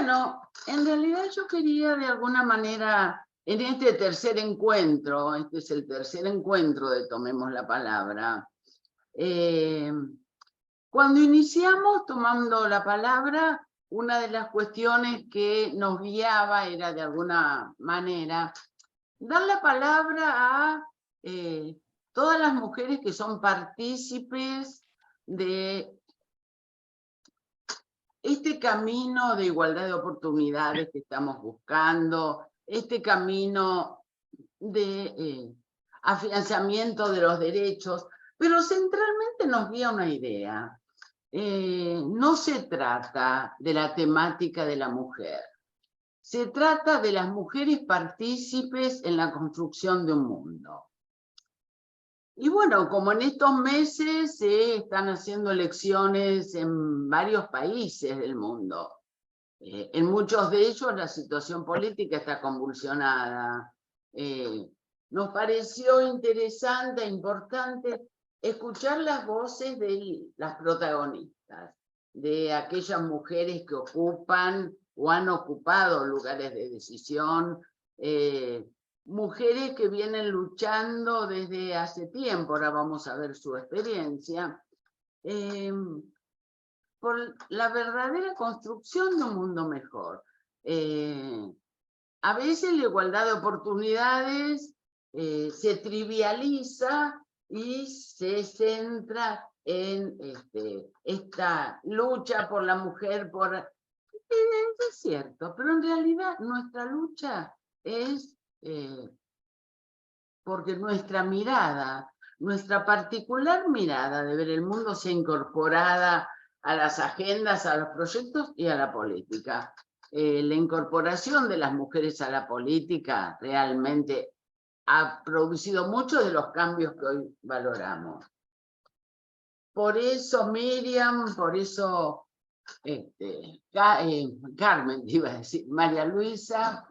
Bueno, en realidad yo quería de alguna manera, en este tercer encuentro, este es el tercer encuentro de Tomemos la Palabra, cuando iniciamos tomando la palabra, una de las cuestiones que nos guiaba era de alguna manera dar la palabra a todas las mujeres que son partícipes de este camino de igualdad de oportunidades que estamos buscando, este camino de afianzamiento de los derechos, pero centralmente nos guía una idea. No se trata de la temática de la mujer, se trata de las mujeres partícipes en la construcción de un mundo. Y bueno, como en estos meses se están haciendo elecciones en varios países del mundo, en muchos de ellos la situación política está convulsionada. Nos pareció interesante e importante escuchar las voces de las protagonistas, de aquellas mujeres que ocupan o han ocupado lugares de decisión, mujeres que vienen luchando desde hace tiempo, ahora vamos a ver su experiencia, por la verdadera construcción de un mundo mejor. A veces la igualdad de oportunidades se trivializa y se centra en esta lucha por la mujer, es cierto, pero en realidad nuestra lucha es porque nuestra mirada, nuestra particular mirada de ver el mundo sea incorporada a las agendas, a los proyectos y a la política. La incorporación de las mujeres a la política realmente ha producido muchos de los cambios que hoy valoramos. Por eso Miriam, por eso Carmen, iba a decir, María Luisa,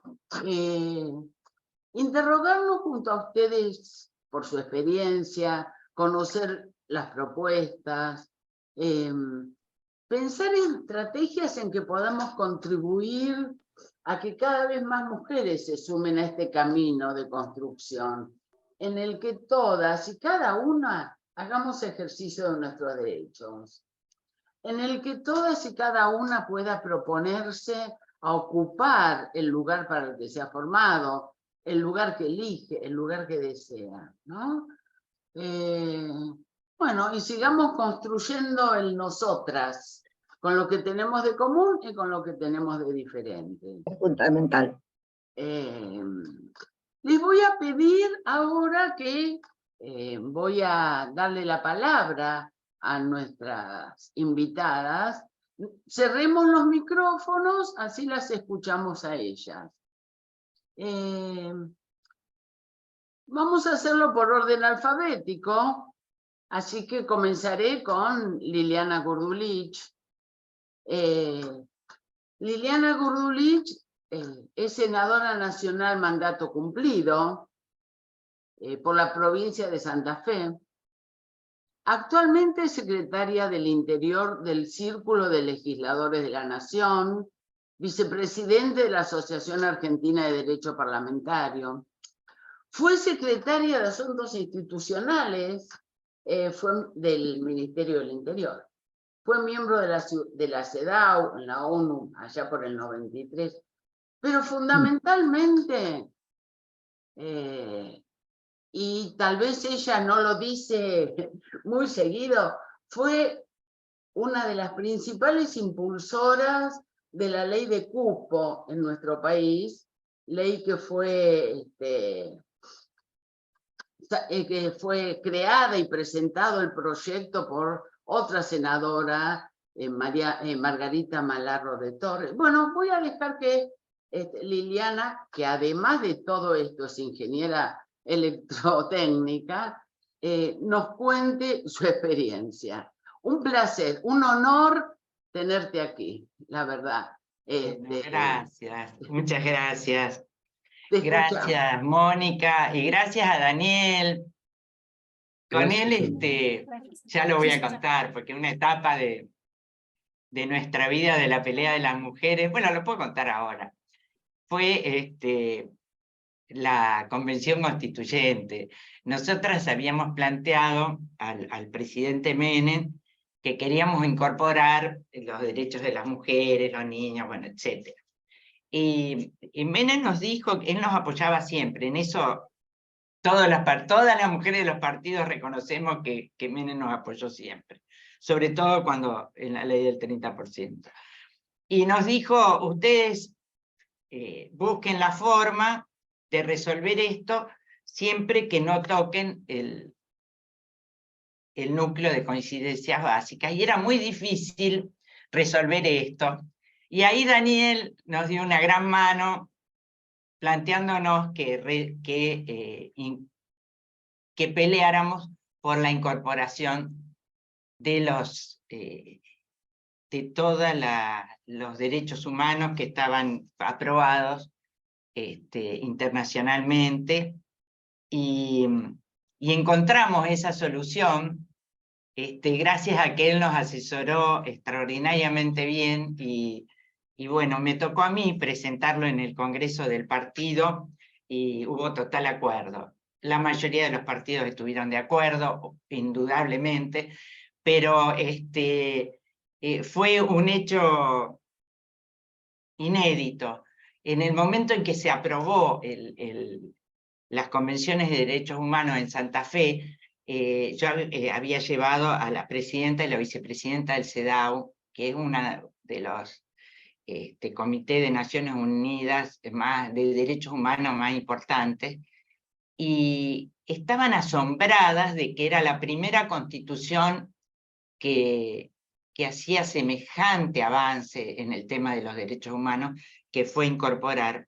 interrogarnos junto a ustedes por su experiencia, conocer las propuestas, pensar en estrategias en que podamos contribuir a que cada vez más mujeres se sumen a este camino de construcción, en el que todas y cada una hagamos ejercicio de nuestros derechos, en el que todas y cada una pueda proponerse a ocupar el lugar para el que se ha formado, el lugar que elige, el lugar que desea, ¿no? Bueno, y sigamos construyendo el nosotras, con lo que tenemos de común y con lo que tenemos de diferente. Es fundamental. Les voy a pedir ahora que voy a darle la palabra a nuestras invitadas. Cerremos los micrófonos, así las escuchamos a ellas. Vamos a hacerlo por orden alfabético, así que comenzaré con Liliana Gurdulich. Liliana Gurdulich es senadora nacional mandato cumplido por la provincia de Santa Fe. Actualmente es secretaria del Interior del Círculo de Legisladores de la Nación, vicepresidente de la Asociación Argentina de Derecho Parlamentario. Fue secretaria de Asuntos Institucionales fue del Ministerio del Interior. Fue miembro de la CEDAW en la ONU allá por el 93. Pero fundamentalmente, y tal vez ella no lo dice muy seguido, fue una de las principales impulsoras de la ley de cupo en nuestro país, ley que fue creada y presentado el proyecto por otra senadora, Margarita Malarro de Torres. Bueno, voy a dejar que Liliana, que además de todo esto es ingeniera electrotécnica, nos cuente su experiencia. Un placer, un honor tenerte aquí, la verdad. Gracias, muchas gracias. Gracias, Mónica, y gracias a Daniel. Con él, ya lo voy a contar, porque una etapa de de nuestra vida, de la pelea de las mujeres, bueno, lo puedo contar ahora, fue la Convención Constituyente. Nosotras habíamos planteado al presidente Menem que queríamos incorporar los derechos de las mujeres, los niños, bueno, etc. Y Menem nos dijo que él nos apoyaba siempre, en eso todas las mujeres de los partidos reconocemos que Menem nos apoyó siempre, sobre todo cuando en la ley del 30%. Y nos dijo, ustedes busquen la forma de resolver esto siempre que no toquen el núcleo de coincidencias básicas. Y era muy difícil resolver esto. Y ahí Daniel nos dio una gran mano planteándonos que peleáramos por la incorporación de todos los derechos humanos que estaban aprobados internacionalmente, y encontramos esa solución gracias a que él nos asesoró extraordinariamente bien, y bueno, me tocó a mí presentarlo en el Congreso del partido y hubo total acuerdo. La mayoría de los partidos estuvieron de acuerdo, indudablemente, pero fue un hecho inédito. En el momento en que se aprobó las convenciones de derechos humanos en Santa Fe, yo había llevado a la presidenta y la vicepresidenta del CEDAW, que es una de los Comité de Naciones Unidas de derechos humanos más importantes, y estaban asombradas de que era la primera constitución que hacía semejante avance en el tema de los derechos humanos, que fue incorporar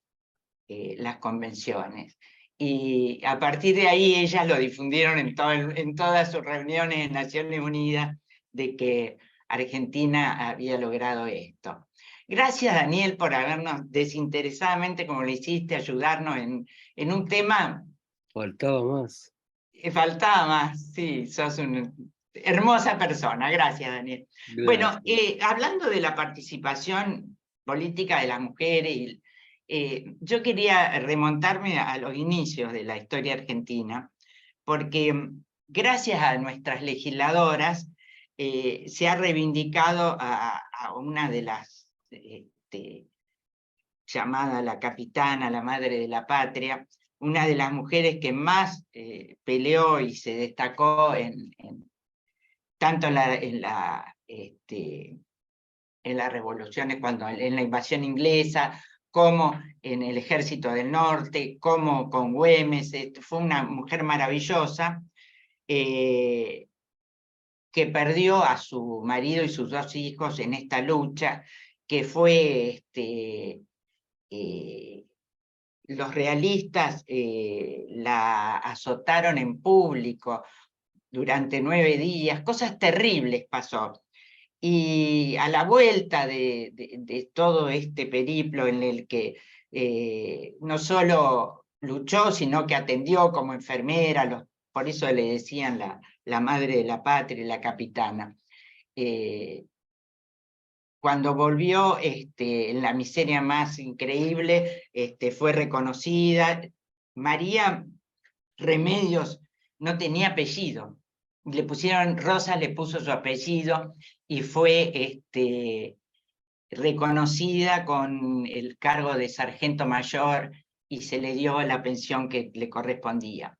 las convenciones. Y a partir de ahí ellas lo difundieron en todas sus reuniones en Naciones Unidas, de que Argentina había logrado esto. Gracias, Daniel, por habernos desinteresadamente, como lo hiciste, ayudarnos en un tema. Faltaba más. Faltaba más, sí, sos una hermosa persona. Gracias, Daniel. Gracias. Bueno, hablando de la participación política de las mujeres, yo quería remontarme a los inicios de la historia argentina, porque gracias a nuestras legisladoras se ha reivindicado a una de las llamada la capitana, la madre de la patria, una de las mujeres que más peleó y se destacó tanto en las revoluciones, en la invasión inglesa, como en el ejército del norte, como con Güemes. Fue una mujer maravillosa, que perdió a su marido y sus 2 hijos en esta lucha, que fue los realistas la azotaron en público durante 9 días, cosas terribles pasó. Y a la vuelta de todo este periplo en el que no solo luchó, sino que atendió como enfermera, por eso le decían la madre de la patria, la capitana. Cuando volvió en la miseria más increíble, fue reconocida. María Remedios no tenía apellido. Le pusieron, Rosa le puso su apellido y fue reconocida con el cargo de sargento mayor y se le dio la pensión que le correspondía.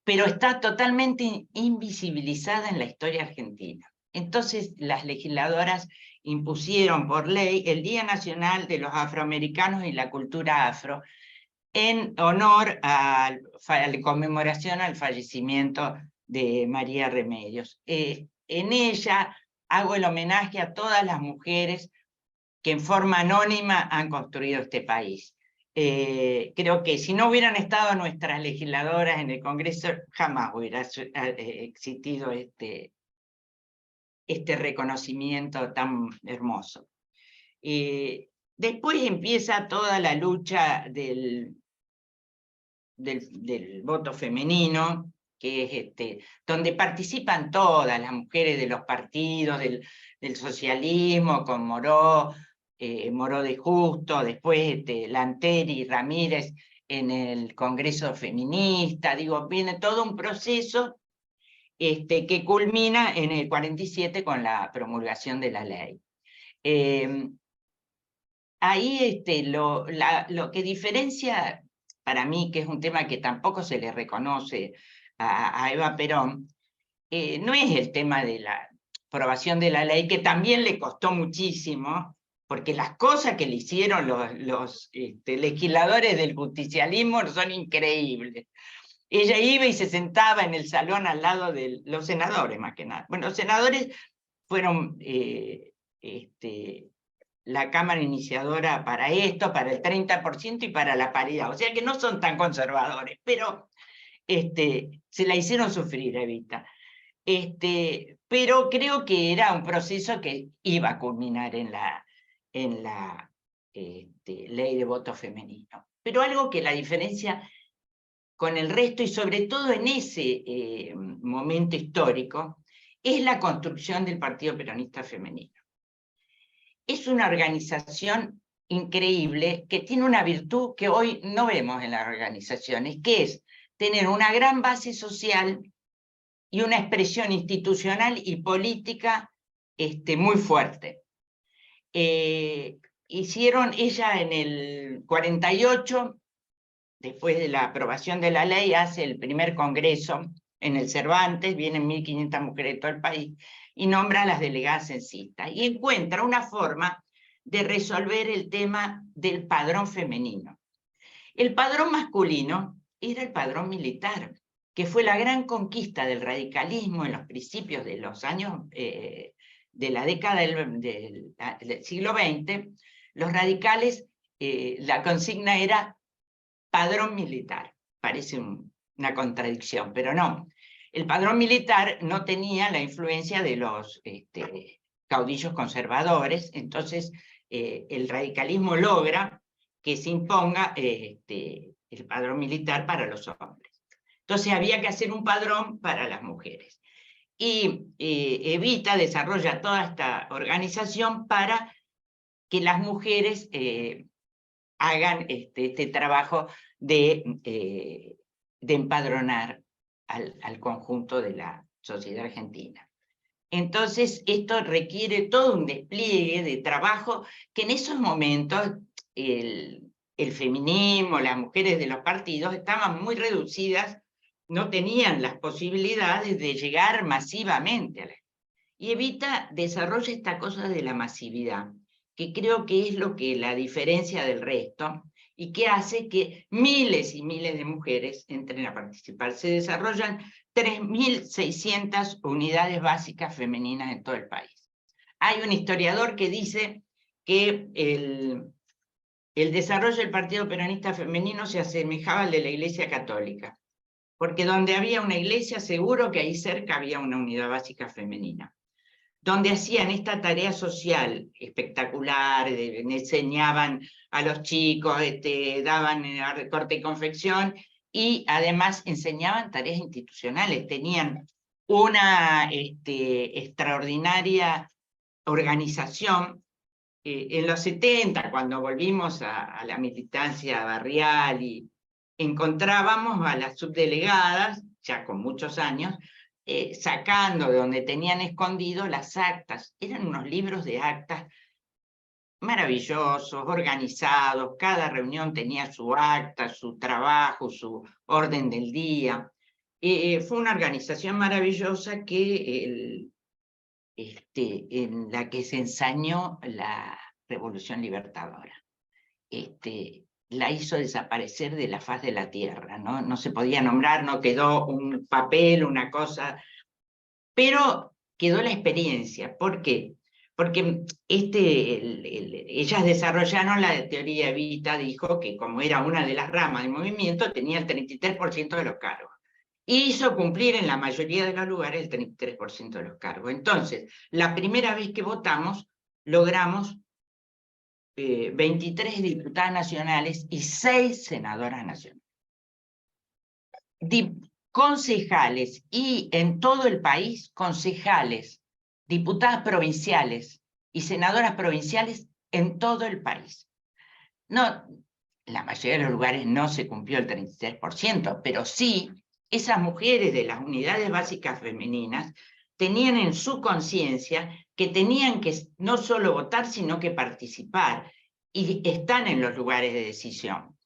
Pero está totalmente invisibilizada en la historia argentina. Entonces las legisladoras impusieron por ley el Día Nacional de los Afroamericanos y la Cultura Afro, en honor a la conmemoración al fallecimiento de María Remedios. En ella hago el homenaje a todas las mujeres que en forma anónima han construido este país. Creo que si no hubieran estado nuestras legisladoras en el Congreso, jamás hubiera existido este reconocimiento tan hermoso. Después empieza toda la lucha del voto femenino, que es donde participan todas las mujeres de los partidos, del socialismo, con Moró, Moró de Justo, después Lanteri, Ramírez en el Congreso Feminista, digo, viene todo un proceso que culmina en el 47 con la promulgación de la ley. Ahí lo que diferencia para mí, que es un tema que tampoco se le reconoce a Eva Perón, no es el tema de la aprobación de la ley, que también le costó muchísimo, porque las cosas que le hicieron los legisladores del justicialismo son increíbles. Ella iba y se sentaba en el salón al lado de los senadores, más que nada. Bueno, los senadores fueron la Cámara iniciadora para esto, para el 30% y para la paridad. O sea que no son tan conservadores, pero se la hicieron sufrir, Evita. Pero creo que era un proceso que iba a culminar en la ley de voto femenino. Pero algo que la diferencia con el resto, y sobre todo en ese momento histórico, es la construcción del Partido Peronista Femenino. Es una organización increíble que tiene una virtud que hoy no vemos en las organizaciones, que es tener una gran base social y una expresión institucional y política muy fuerte. Hicieron ella en el 48, después de la aprobación de la ley, hace el primer congreso en el Cervantes, vienen 1.500 mujeres de todo el país, y nombra a las delegadas censistas, y encuentra una forma de resolver el tema del padrón femenino. El padrón masculino era el padrón militar, que fue la gran conquista del radicalismo en los principios de los años, de la década del siglo XX. Los radicales, la consigna era padrón militar. Parece una contradicción, pero no. El padrón militar no tenía la influencia de los caudillos conservadores, entonces el radicalismo logra que se imponga el padrón militar para los hombres. Entonces había que hacer un padrón para las mujeres. Y Evita desarrolla toda esta organización para que las mujeres hagan este trabajo de empadronar al conjunto de la sociedad argentina. Entonces, esto requiere todo un despliegue de trabajo que en esos momentos el feminismo, las mujeres de los partidos estaban muy reducidas, no tenían las posibilidades de llegar masivamente a la... Y Evita desarrolla esta cosa de la masividad, que creo que es lo que la diferencia del resto y que hace que miles y miles de mujeres entren a participar. Se desarrollan 3.600 unidades básicas femeninas en todo el país. Hay un historiador que dice que el desarrollo del Partido Peronista Femenino se asemejaba al de la Iglesia Católica, porque donde había una iglesia, seguro que ahí cerca había una unidad básica femenina, donde hacían esta tarea social espectacular, enseñaban a los chicos, daban corte y confección, y además enseñaban tareas institucionales, tenían una extraordinaria organización. En los 70, cuando volvimos a la militancia barrial, y encontrábamos a las subdelegadas, ya con muchos años, sacando de donde tenían escondido las actas. Eran unos libros de actas maravillosos, organizados, cada reunión tenía su acta, su trabajo, su orden del día. Fue una organización maravillosa que en la que se ensañó la Revolución Libertadora. La hizo desaparecer de la faz de la tierra, ¿no? No se podía nombrar, no quedó un papel, una cosa, pero quedó la experiencia. ¿Por qué? Porque ellas desarrollaron la teoría Evita, dijo que como era una de las ramas del movimiento, tenía el 33% de los cargos. Hizo cumplir en la mayoría de los lugares el 33% de los cargos. Entonces, la primera vez que votamos, logramos 23 diputadas nacionales y 6 senadoras nacionales. Concejales, y en todo el país, concejales diputadas provinciales y senadoras provinciales en todo el país. No, la mayoría de los lugares no se cumplió el 33%, pero sí, esas mujeres de las unidades básicas femeninas tenían en su conciencia que tenían que no solo votar, sino que participar, y están en los lugares de decisión.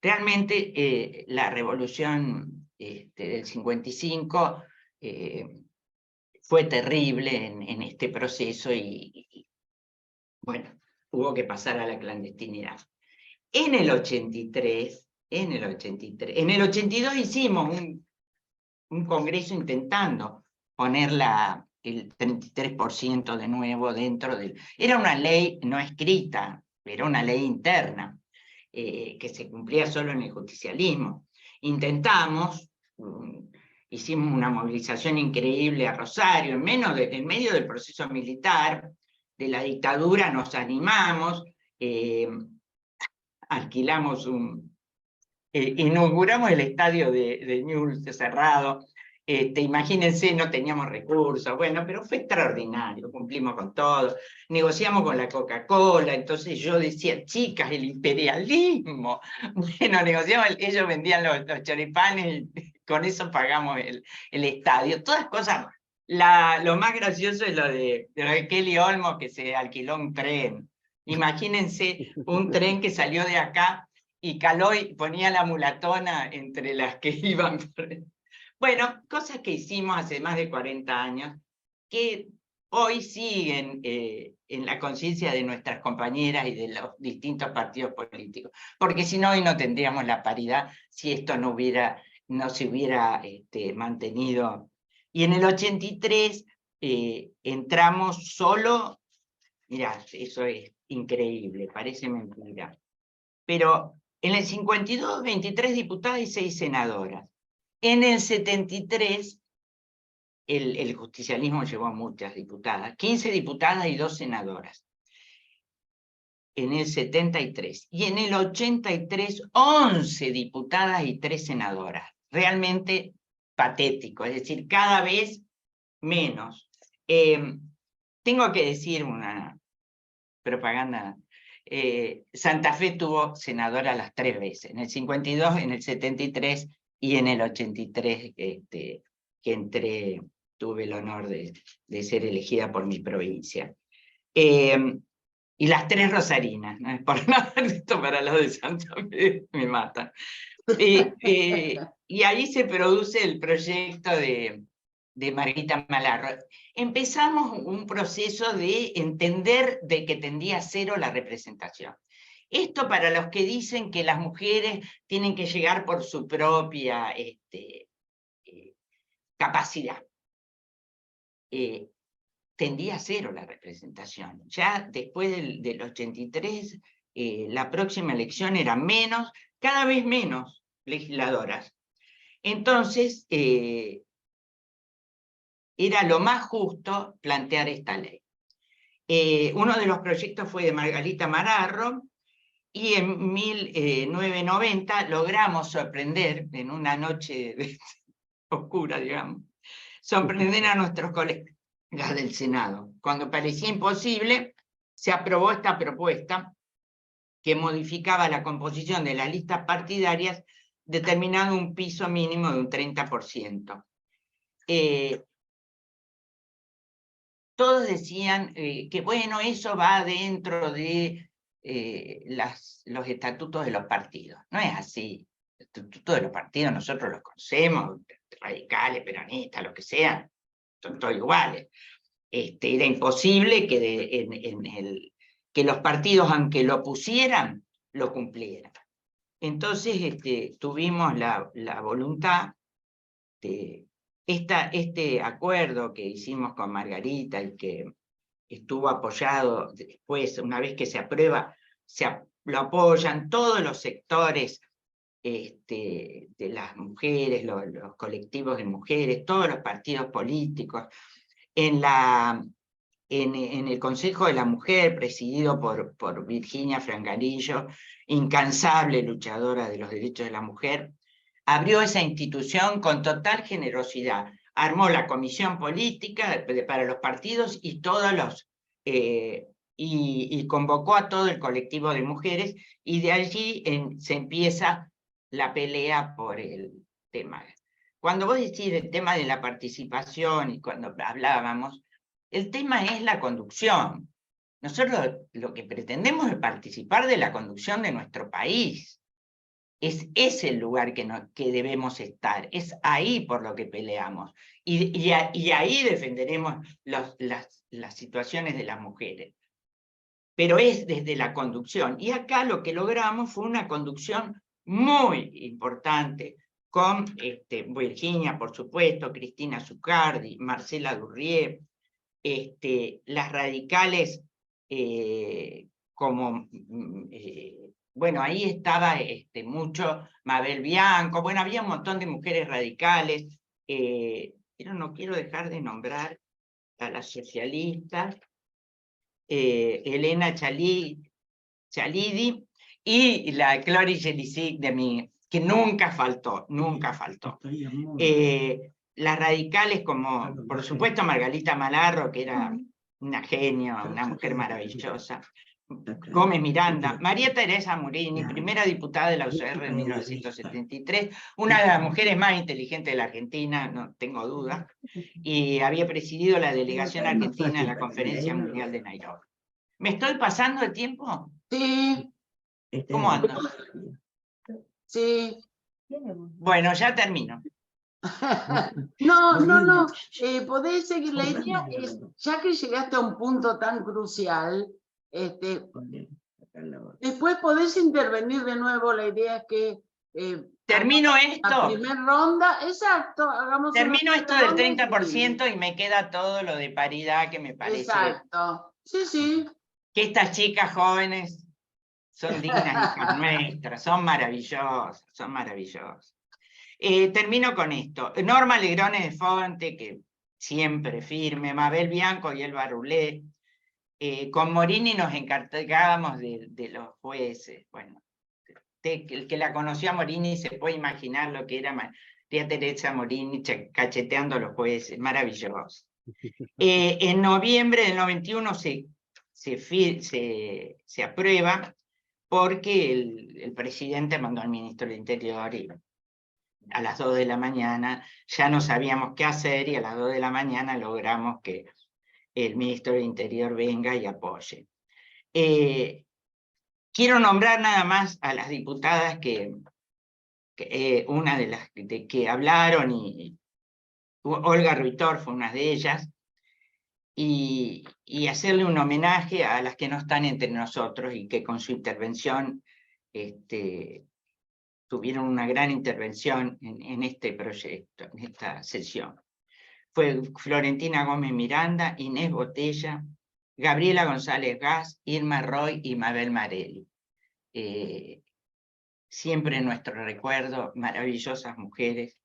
Realmente la revolución del 55 fue terrible en este proceso y, bueno, hubo que pasar a la clandestinidad. En el 82 hicimos un congreso intentando poner el 33% de nuevo dentro del... Era una ley no escrita, era una ley interna, que se cumplía solo en el justicialismo. Intentamos, hicimos una movilización increíble a Rosario, en medio del proceso militar, de la dictadura, nos animamos, alquilamos inauguramos el estadio de Newell's cerrado. Imagínense, no teníamos recursos, bueno, pero fue extraordinario, cumplimos con todo, negociamos con la Coca-Cola, entonces yo decía, chicas, el imperialismo, bueno, negociamos, ellos vendían los choripanes y con eso pagamos el estadio, todas cosas. Lo más gracioso es lo de Kelly Olmos, que se alquiló un tren. Imagínense un tren que salió de acá y caló y ponía la mulatona entre las que iban. Bueno, cosas que hicimos hace más de 40 años, que hoy siguen en la conciencia de nuestras compañeras y de los distintos partidos políticos, porque si no, hoy no tendríamos la paridad si esto no se hubiera mantenido. Y en el 83 entramos solo, mirá, eso es increíble, parece mentira, pero en el 52, 23 diputadas y 6 senadoras. En el 73, el justicialismo llevó a muchas diputadas, 15 diputadas y 2 senadoras. En el 73. Y en el 83, 11 diputadas y 3 senadoras. Realmente patético, es decir, cada vez menos. Tengo que decir una propaganda. Santa Fe tuvo senadora las 3 veces, en el 52, en el 73 y en el 83, que tuve el honor de ser elegida por mi provincia. Y las 3 rosarinas, ¿no? Por nada esto para los de Santa Fe me matan. Y ahí se produce el proyecto de Margarita Malarro. Empezamos un proceso de entender de que tendía a cero la representación. Esto para los que dicen que las mujeres tienen que llegar por su propia capacidad. Tendía a cero la representación. Ya después del 83, la próxima elección era cada vez menos legisladoras. Entonces, era lo más justo plantear esta ley. Uno de los proyectos fue de Margarita Malarro, y en 1990 logramos sorprender, en una noche oscura, digamos, sorprender a nuestros colegas del Senado. Cuando parecía imposible, se aprobó esta propuesta que modificaba la composición de las listas partidarias, determinando un piso mínimo de un 30%. Todos decían que, bueno, eso va dentro de los estatutos de los partidos. No es así. Los estatutos de los partidos nosotros los conocemos, radicales, peronistas, lo que sean, son todos iguales. Era imposible que los partidos, aunque lo pusieran, lo cumplieran. Entonces tuvimos la voluntad de... Este acuerdo que hicimos con Margarita y que estuvo apoyado después, una vez que se aprueba, lo apoyan todos los sectores de las mujeres, los colectivos de mujeres, todos los partidos políticos. En el Consejo de la Mujer, presidido por Virginia Franganillo, incansable luchadora de los derechos de la mujer, abrió esa institución con total generosidad. armó la comisión política para los partidos y todos los... y convocó a todo el colectivo de mujeres, y de allí se empieza la pelea por el tema. Cuando vos decís el tema de la participación, y cuando hablábamos, el tema es la conducción. Nosotros lo que pretendemos es participar de la conducción de nuestro país. Es el lugar que debemos estar, es ahí por lo que peleamos. Y ahí defenderemos las situaciones de las mujeres. Pero es desde la conducción. Y acá lo que logramos fue una conducción muy importante, con Virginia, por supuesto, Cristina Zucardi, Marcela Durrié, las radicales como... bueno, ahí estaba mucho Mabel Bianco, bueno, había un montón de mujeres radicales, pero no quiero dejar de nombrar a las socialistas, Elena Chalidi y la Clori Gelisic de mí, que nunca faltó. Las radicales como, por supuesto, Margarita Malarro, que era una genio, una mujer maravillosa, Gómez Miranda, María Teresa Morini, primera diputada de la UCR en 1973, una de las mujeres más inteligentes de la Argentina, no tengo duda, y había presidido la delegación argentina en la Conferencia Mundial de Nairobi. ¿Me estoy pasando el tiempo? Sí. ¿Cómo ando? Sí. Bueno, ya termino. No. Podés seguir. La idea es, ya que llegaste a un punto tan crucial, después podés intervenir de nuevo. La idea es que termino la esto. primera ronda, exacto, hagamos termino esto del 30% y me queda todo lo de paridad que me parece. Exacto, sí. Que estas chicas jóvenes son dignas hijas nuestras, son maravillosas. Termino con esto. Norma Legrone de Fonte, que siempre firme, Mabel Bianco y Elba Rulé. Con Morini nos encargábamos de los jueces. Bueno, el que la conoció a Morini se puede imaginar lo que era María Teresa Morini cacheteando a los jueces, maravilloso. En noviembre del 91 se aprueba, porque el presidente mandó al ministro del Interior y a las 2 de la mañana ya no sabíamos qué hacer, y a las 2 de la mañana logramos que el ministro del Interior venga y apoye. Quiero nombrar nada más a las diputadas una de las que hablaron, y Olga Ruitor fue una de ellas, y hacerle un homenaje a las que no están entre nosotros y que con su intervención tuvieron una gran intervención en este proyecto, en esta sesión. Fue Florentina Gómez Miranda, Inés Botella, Gabriela González Gas, Irma Roy y Mabel Marelli. Siempre en nuestro recuerdo, maravillosas mujeres,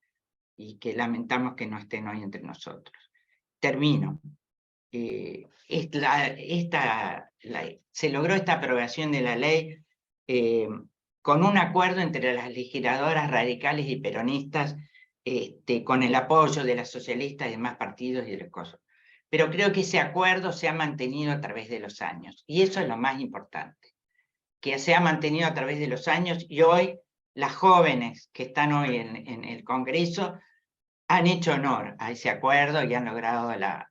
y que lamentamos que no estén hoy entre nosotros. Termino. Se logró esta aprobación de la ley con un acuerdo entre las legisladoras radicales y peronistas, con el apoyo de las socialistas y demás partidos y de los cosas. Pero creo que ese acuerdo se ha mantenido a través de los años, y eso es lo más importante, que se ha mantenido a través de los años, y hoy las jóvenes que están hoy en el Congreso han hecho honor a ese acuerdo y han logrado la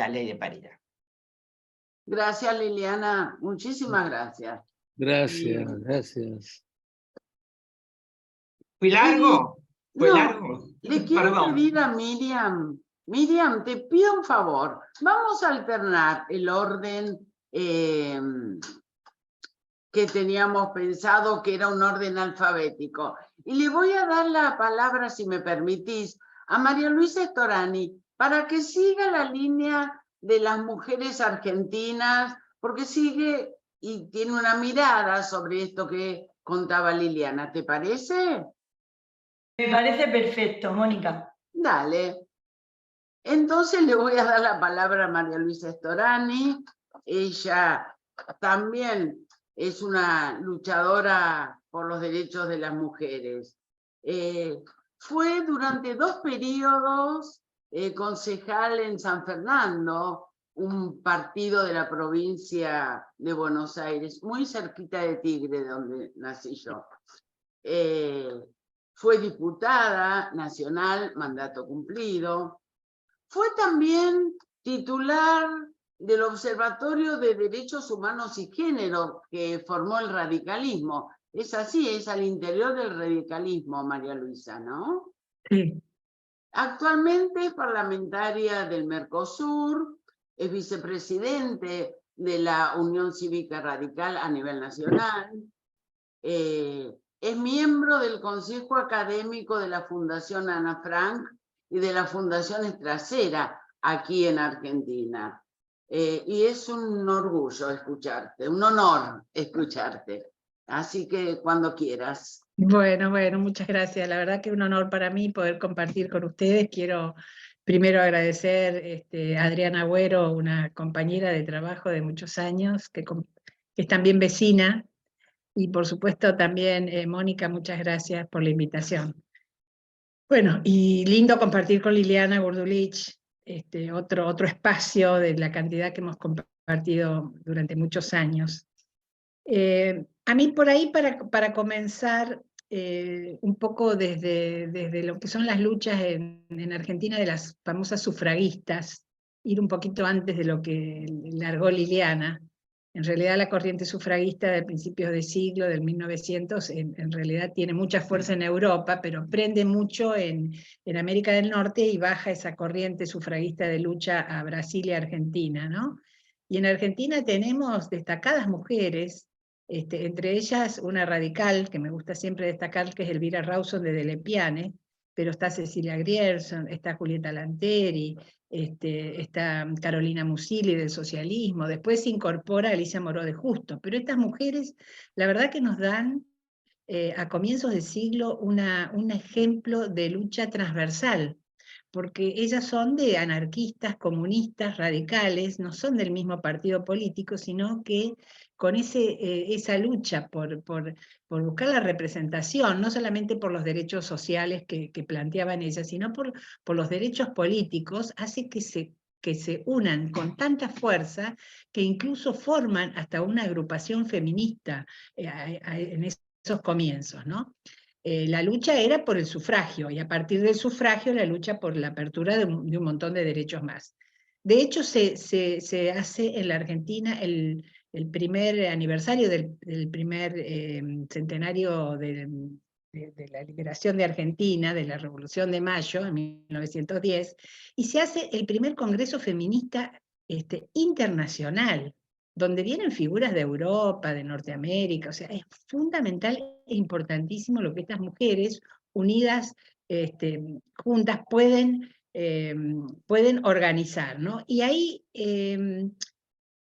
ley de paridad. Gracias, Liliana, muchísimas gracias. Gracias. ¿Fue largo? Le quiero pedir a Miriam. Miriam, te pido un favor. Vamos a alternar el orden que teníamos pensado, que era un orden alfabético. Y le voy a dar la palabra, si me permitís, a María Luisa Storani, para que siga la línea de las mujeres argentinas, porque sigue y tiene una mirada sobre esto que contaba Liliana. ¿Te parece? Me parece perfecto, Mónica. Dale. Entonces le voy a dar la palabra a María Luisa Storani. Ella también es una luchadora por los derechos de las mujeres. Fue durante 2 periodos concejal en San Fernando, un partido de la provincia de Buenos Aires, muy cerquita de Tigre, donde nací yo. Fue diputada nacional, mandato cumplido. Fue también titular del Observatorio de Derechos Humanos y Género que formó el radicalismo. Es así, es al interior del radicalismo, María Luisa, ¿no? Sí. Actualmente es parlamentaria del Mercosur, es vicepresidente de la Unión Cívica Radical a nivel nacional, es miembro del Consejo Académico de la Fundación Ana Frank y de la Fundación Estrasera aquí en Argentina. Y es un orgullo escucharte, un honor escucharte. Así que cuando quieras. Bueno, muchas gracias. La verdad que es un honor para mí poder compartir con ustedes. Quiero primero agradecer a Adriana Agüero, una compañera de trabajo de muchos años, que es también vecina, y por supuesto también Mónica, muchas gracias por la invitación. Bueno, y lindo compartir con Liliana Gurdulich otro espacio de la cantidad que hemos compartido durante muchos años. A mí por ahí, para comenzar, un poco desde lo que son las luchas en Argentina de las famosas sufragistas, ir un poquito antes de lo que largó Liliana. En realidad la corriente sufragista de principios de siglo, del 1900, en realidad tiene mucha fuerza en Europa, pero prende mucho en América del Norte y baja esa corriente sufragista de lucha a Brasil y Argentina, ¿no? Y en Argentina tenemos destacadas mujeres, entre ellas una radical, que me gusta siempre destacar, que es Elvira Rawson de Delepiane, pero está Cecilia Grierson, está Julieta Lanteri, está Carolina Musili del socialismo, después se incorpora Alicia Moró de Justo, pero estas mujeres, la verdad que nos dan a comienzos de siglo un ejemplo de lucha transversal, porque ellas son de anarquistas, comunistas, radicales, no son del mismo partido político, sino que con esa lucha por buscar la representación, no solamente por los derechos sociales que planteaban ellas, sino por los derechos políticos, hace que se unan con tanta fuerza que incluso forman hasta una agrupación feminista en esos comienzos, ¿no? La lucha era por el sufragio, y a partir del sufragio la lucha por la apertura de un montón de derechos más. De hecho, se hace en la Argentina el primer aniversario del primer centenario de la liberación de Argentina, de la Revolución de Mayo, en 1910, y se hace el primer congreso feminista internacional, donde vienen figuras de Europa, de Norteamérica. O sea, es fundamental e importantísimo lo que estas mujeres unidas, juntas, pueden organizar, ¿no? Y ahí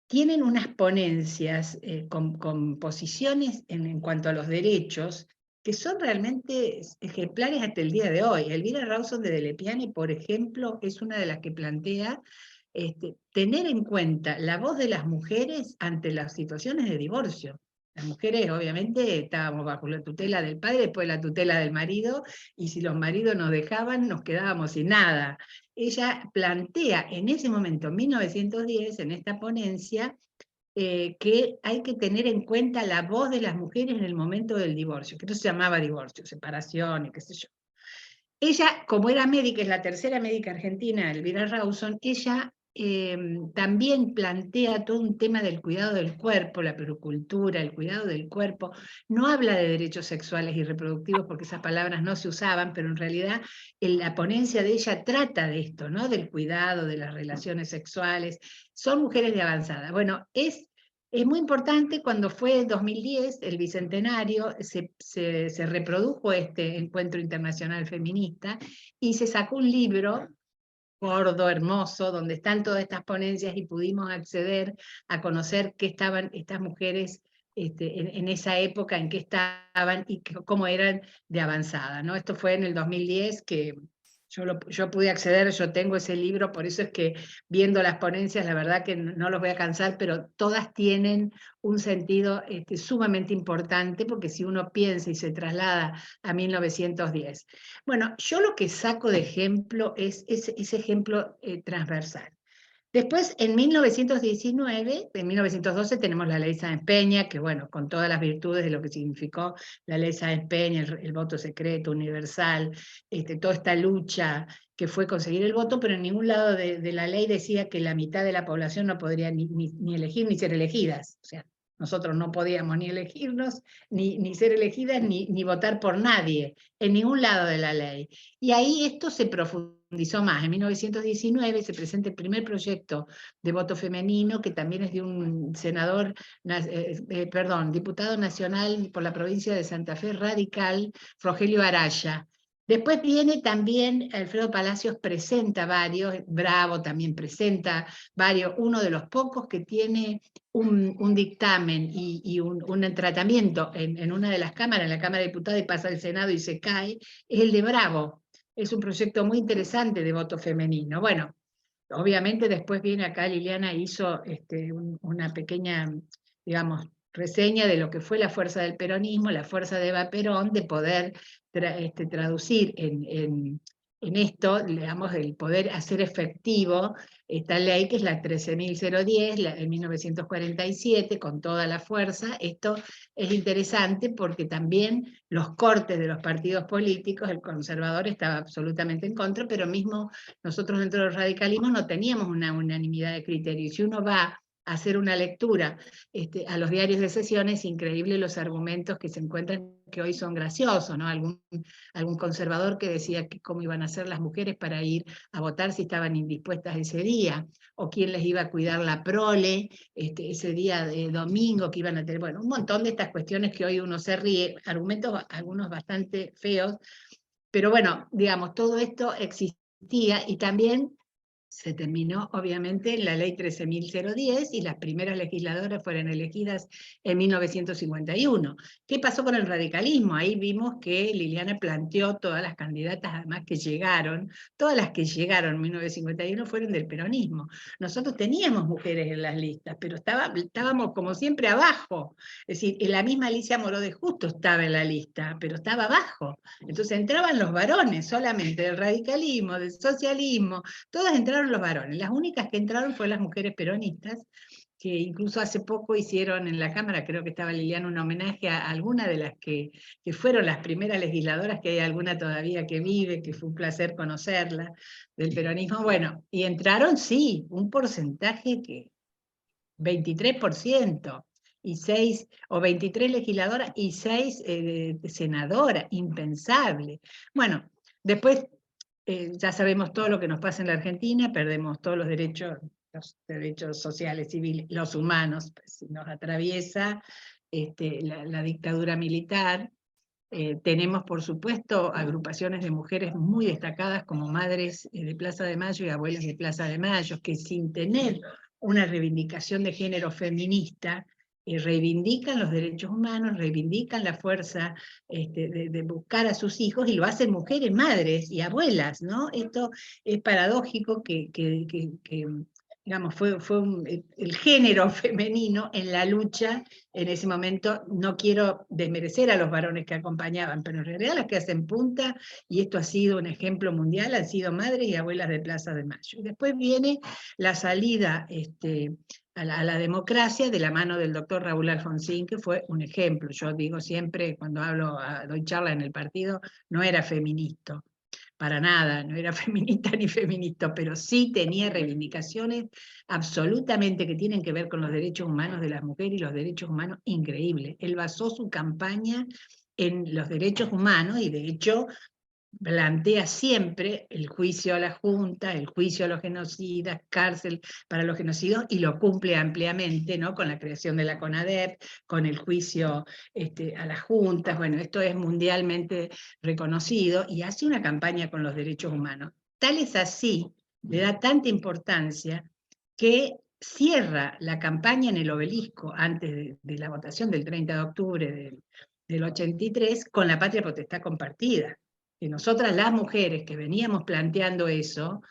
tienen unas ponencias con posiciones en cuanto a los derechos que son realmente ejemplares hasta el día de hoy. Elvira Rawson de Delepiane, por ejemplo, es una de las que plantea tener en cuenta la voz de las mujeres ante las situaciones de divorcio. Las mujeres, obviamente, estábamos bajo la tutela del padre, después la tutela del marido, y si los maridos nos dejaban, nos quedábamos sin nada. Ella plantea en ese momento, 1910, en esta ponencia, que hay que tener en cuenta la voz de las mujeres en el momento del divorcio, que no se llamaba divorcio, separación y qué sé yo. Ella, como era médica, es la tercera médica argentina, Elvira Rawson, ella también plantea todo un tema del cuidado del cuerpo, la pericultura, el cuidado del cuerpo. No habla de derechos sexuales y reproductivos porque esas palabras no se usaban, pero en realidad la ponencia de ella trata de esto, ¿no? Del cuidado, de las relaciones sexuales. Son mujeres de avanzada. Bueno, es muy importante. Cuando fue 2010, el bicentenario, se reprodujo este encuentro internacional feminista y se sacó un libro gordo, hermoso, donde están todas estas ponencias y pudimos acceder a conocer qué estaban estas mujeres en esa época, en qué estaban y cómo eran de avanzada, ¿no? Esto fue en el 2010 que yo pude acceder, yo tengo ese libro, por eso es que viendo las ponencias, la verdad que no los voy a cansar, pero todas tienen un sentido sumamente importante, porque si uno piensa y se traslada a 1910. Bueno, yo lo que saco de ejemplo es ese ejemplo transversal. Después, en 1919, en 1912 tenemos la ley Sáenz Peña, que bueno, con todas las virtudes de lo que significó la ley Sáenz Peña, el voto secreto, universal, toda esta lucha que fue conseguir el voto, pero en ningún lado de la ley decía que la mitad de la población no podría ni elegir ni ser elegidas. O sea, nosotros no podíamos ni elegirnos, ni ser elegidas, ni votar por nadie, en ningún lado de la ley. Y ahí esto se profundizó más. En 1919 se presenta el primer proyecto de voto femenino, que también es de un senador, diputado nacional por la provincia de Santa Fe, radical, Rogelio Araya. Después viene también, Alfredo Palacios presenta varios, Bravo también presenta varios, uno de los pocos que tiene un dictamen y un tratamiento en una de las cámaras, en la Cámara de Diputados, y pasa al Senado y se cae, es el de Bravo. Es un proyecto muy interesante de voto femenino. Bueno, obviamente después viene acá Liliana, hizo una pequeña, digamos, reseña de lo que fue la fuerza del peronismo, la fuerza de Eva Perón, de poder traducir en esto, digamos, el poder hacer efectivo esta ley, que es la 13.010, en 1947, con toda la fuerza. Esto es interesante porque también los cortes de los partidos políticos, el conservador estaba absolutamente en contra, pero mismo nosotros dentro del radicalismo no teníamos una unanimidad de criterios. Si uno va a hacer una lectura a los diarios de sesiones, es increíble los argumentos que se encuentran, que hoy son graciosos, ¿no? Algún conservador que decía que cómo iban a hacer las mujeres para ir a votar si estaban indispuestas ese día, o quién les iba a cuidar la prole ese día de domingo, que iban a tener, bueno, un montón de estas cuestiones que hoy uno se ríe, argumentos algunos bastante feos, pero bueno, digamos, todo esto existía, y también se terminó, obviamente, la ley 13.010, y las primeras legisladoras fueron elegidas en 1951. ¿Qué pasó con el radicalismo? Ahí vimos que Liliana planteó todas las candidatas, además, que llegaron, todas las que llegaron en 1951 fueron del peronismo. Nosotros teníamos mujeres en las listas, pero estábamos como siempre abajo. Es decir, la misma Alicia Moró de Justo estaba en la lista, pero estaba abajo. Entonces entraban los varones solamente del radicalismo, del socialismo, todas entraron los varones. Las únicas que entraron fueron las mujeres peronistas, que incluso hace poco hicieron en la Cámara, creo que estaba Liliana, un homenaje a alguna de las que fueron las primeras legisladoras, que hay alguna todavía que vive, que fue un placer conocerla, del peronismo. Bueno, y entraron, sí, un porcentaje que 23%, y 6, o 23 legisladoras y 6 senadoras, impensable. Bueno, después ya sabemos todo lo que nos pasa en la Argentina, perdemos todos los derechos sociales, civiles, los humanos, pues, nos atraviesa la dictadura militar. Tenemos, por supuesto, agrupaciones de mujeres muy destacadas como Madres de Plaza de Mayo y Abuelas de Plaza de Mayo, que sin tener una reivindicación de género feminista, reivindican los derechos humanos, reivindican la fuerza de buscar a sus hijos, y lo hacen mujeres, madres y abuelas, ¿no? Esto es paradójico que digamos, fue el género femenino en la lucha en ese momento. No quiero desmerecer a los varones que acompañaban, pero en realidad las que hacen punta, y esto ha sido un ejemplo mundial, han sido madres y abuelas de Plaza de Mayo. Después viene la salida a la democracia de la mano del doctor Raúl Alfonsín, que fue un ejemplo. Yo digo siempre, cuando doy charla en el partido, no era feminista, para nada, no era feminista ni feminista, pero sí tenía reivindicaciones absolutamente que tienen que ver con los derechos humanos de las mujeres y los derechos humanos increíbles. Él basó su campaña en los derechos humanos, y de hecho plantea siempre el juicio a la Junta, el juicio a los genocidas, cárcel para los genocidas, y lo cumple ampliamente, ¿no? Con la creación de la CONADEP, con el juicio a las juntas. Bueno, esto es mundialmente reconocido, y hace una campaña con los derechos humanos. Tal es así, le da tanta importancia, que cierra la campaña en el Obelisco antes de la votación del 30 de octubre del 83 con la patria potestad compartida. que nosotras las mujeres que veníamos planteando eso,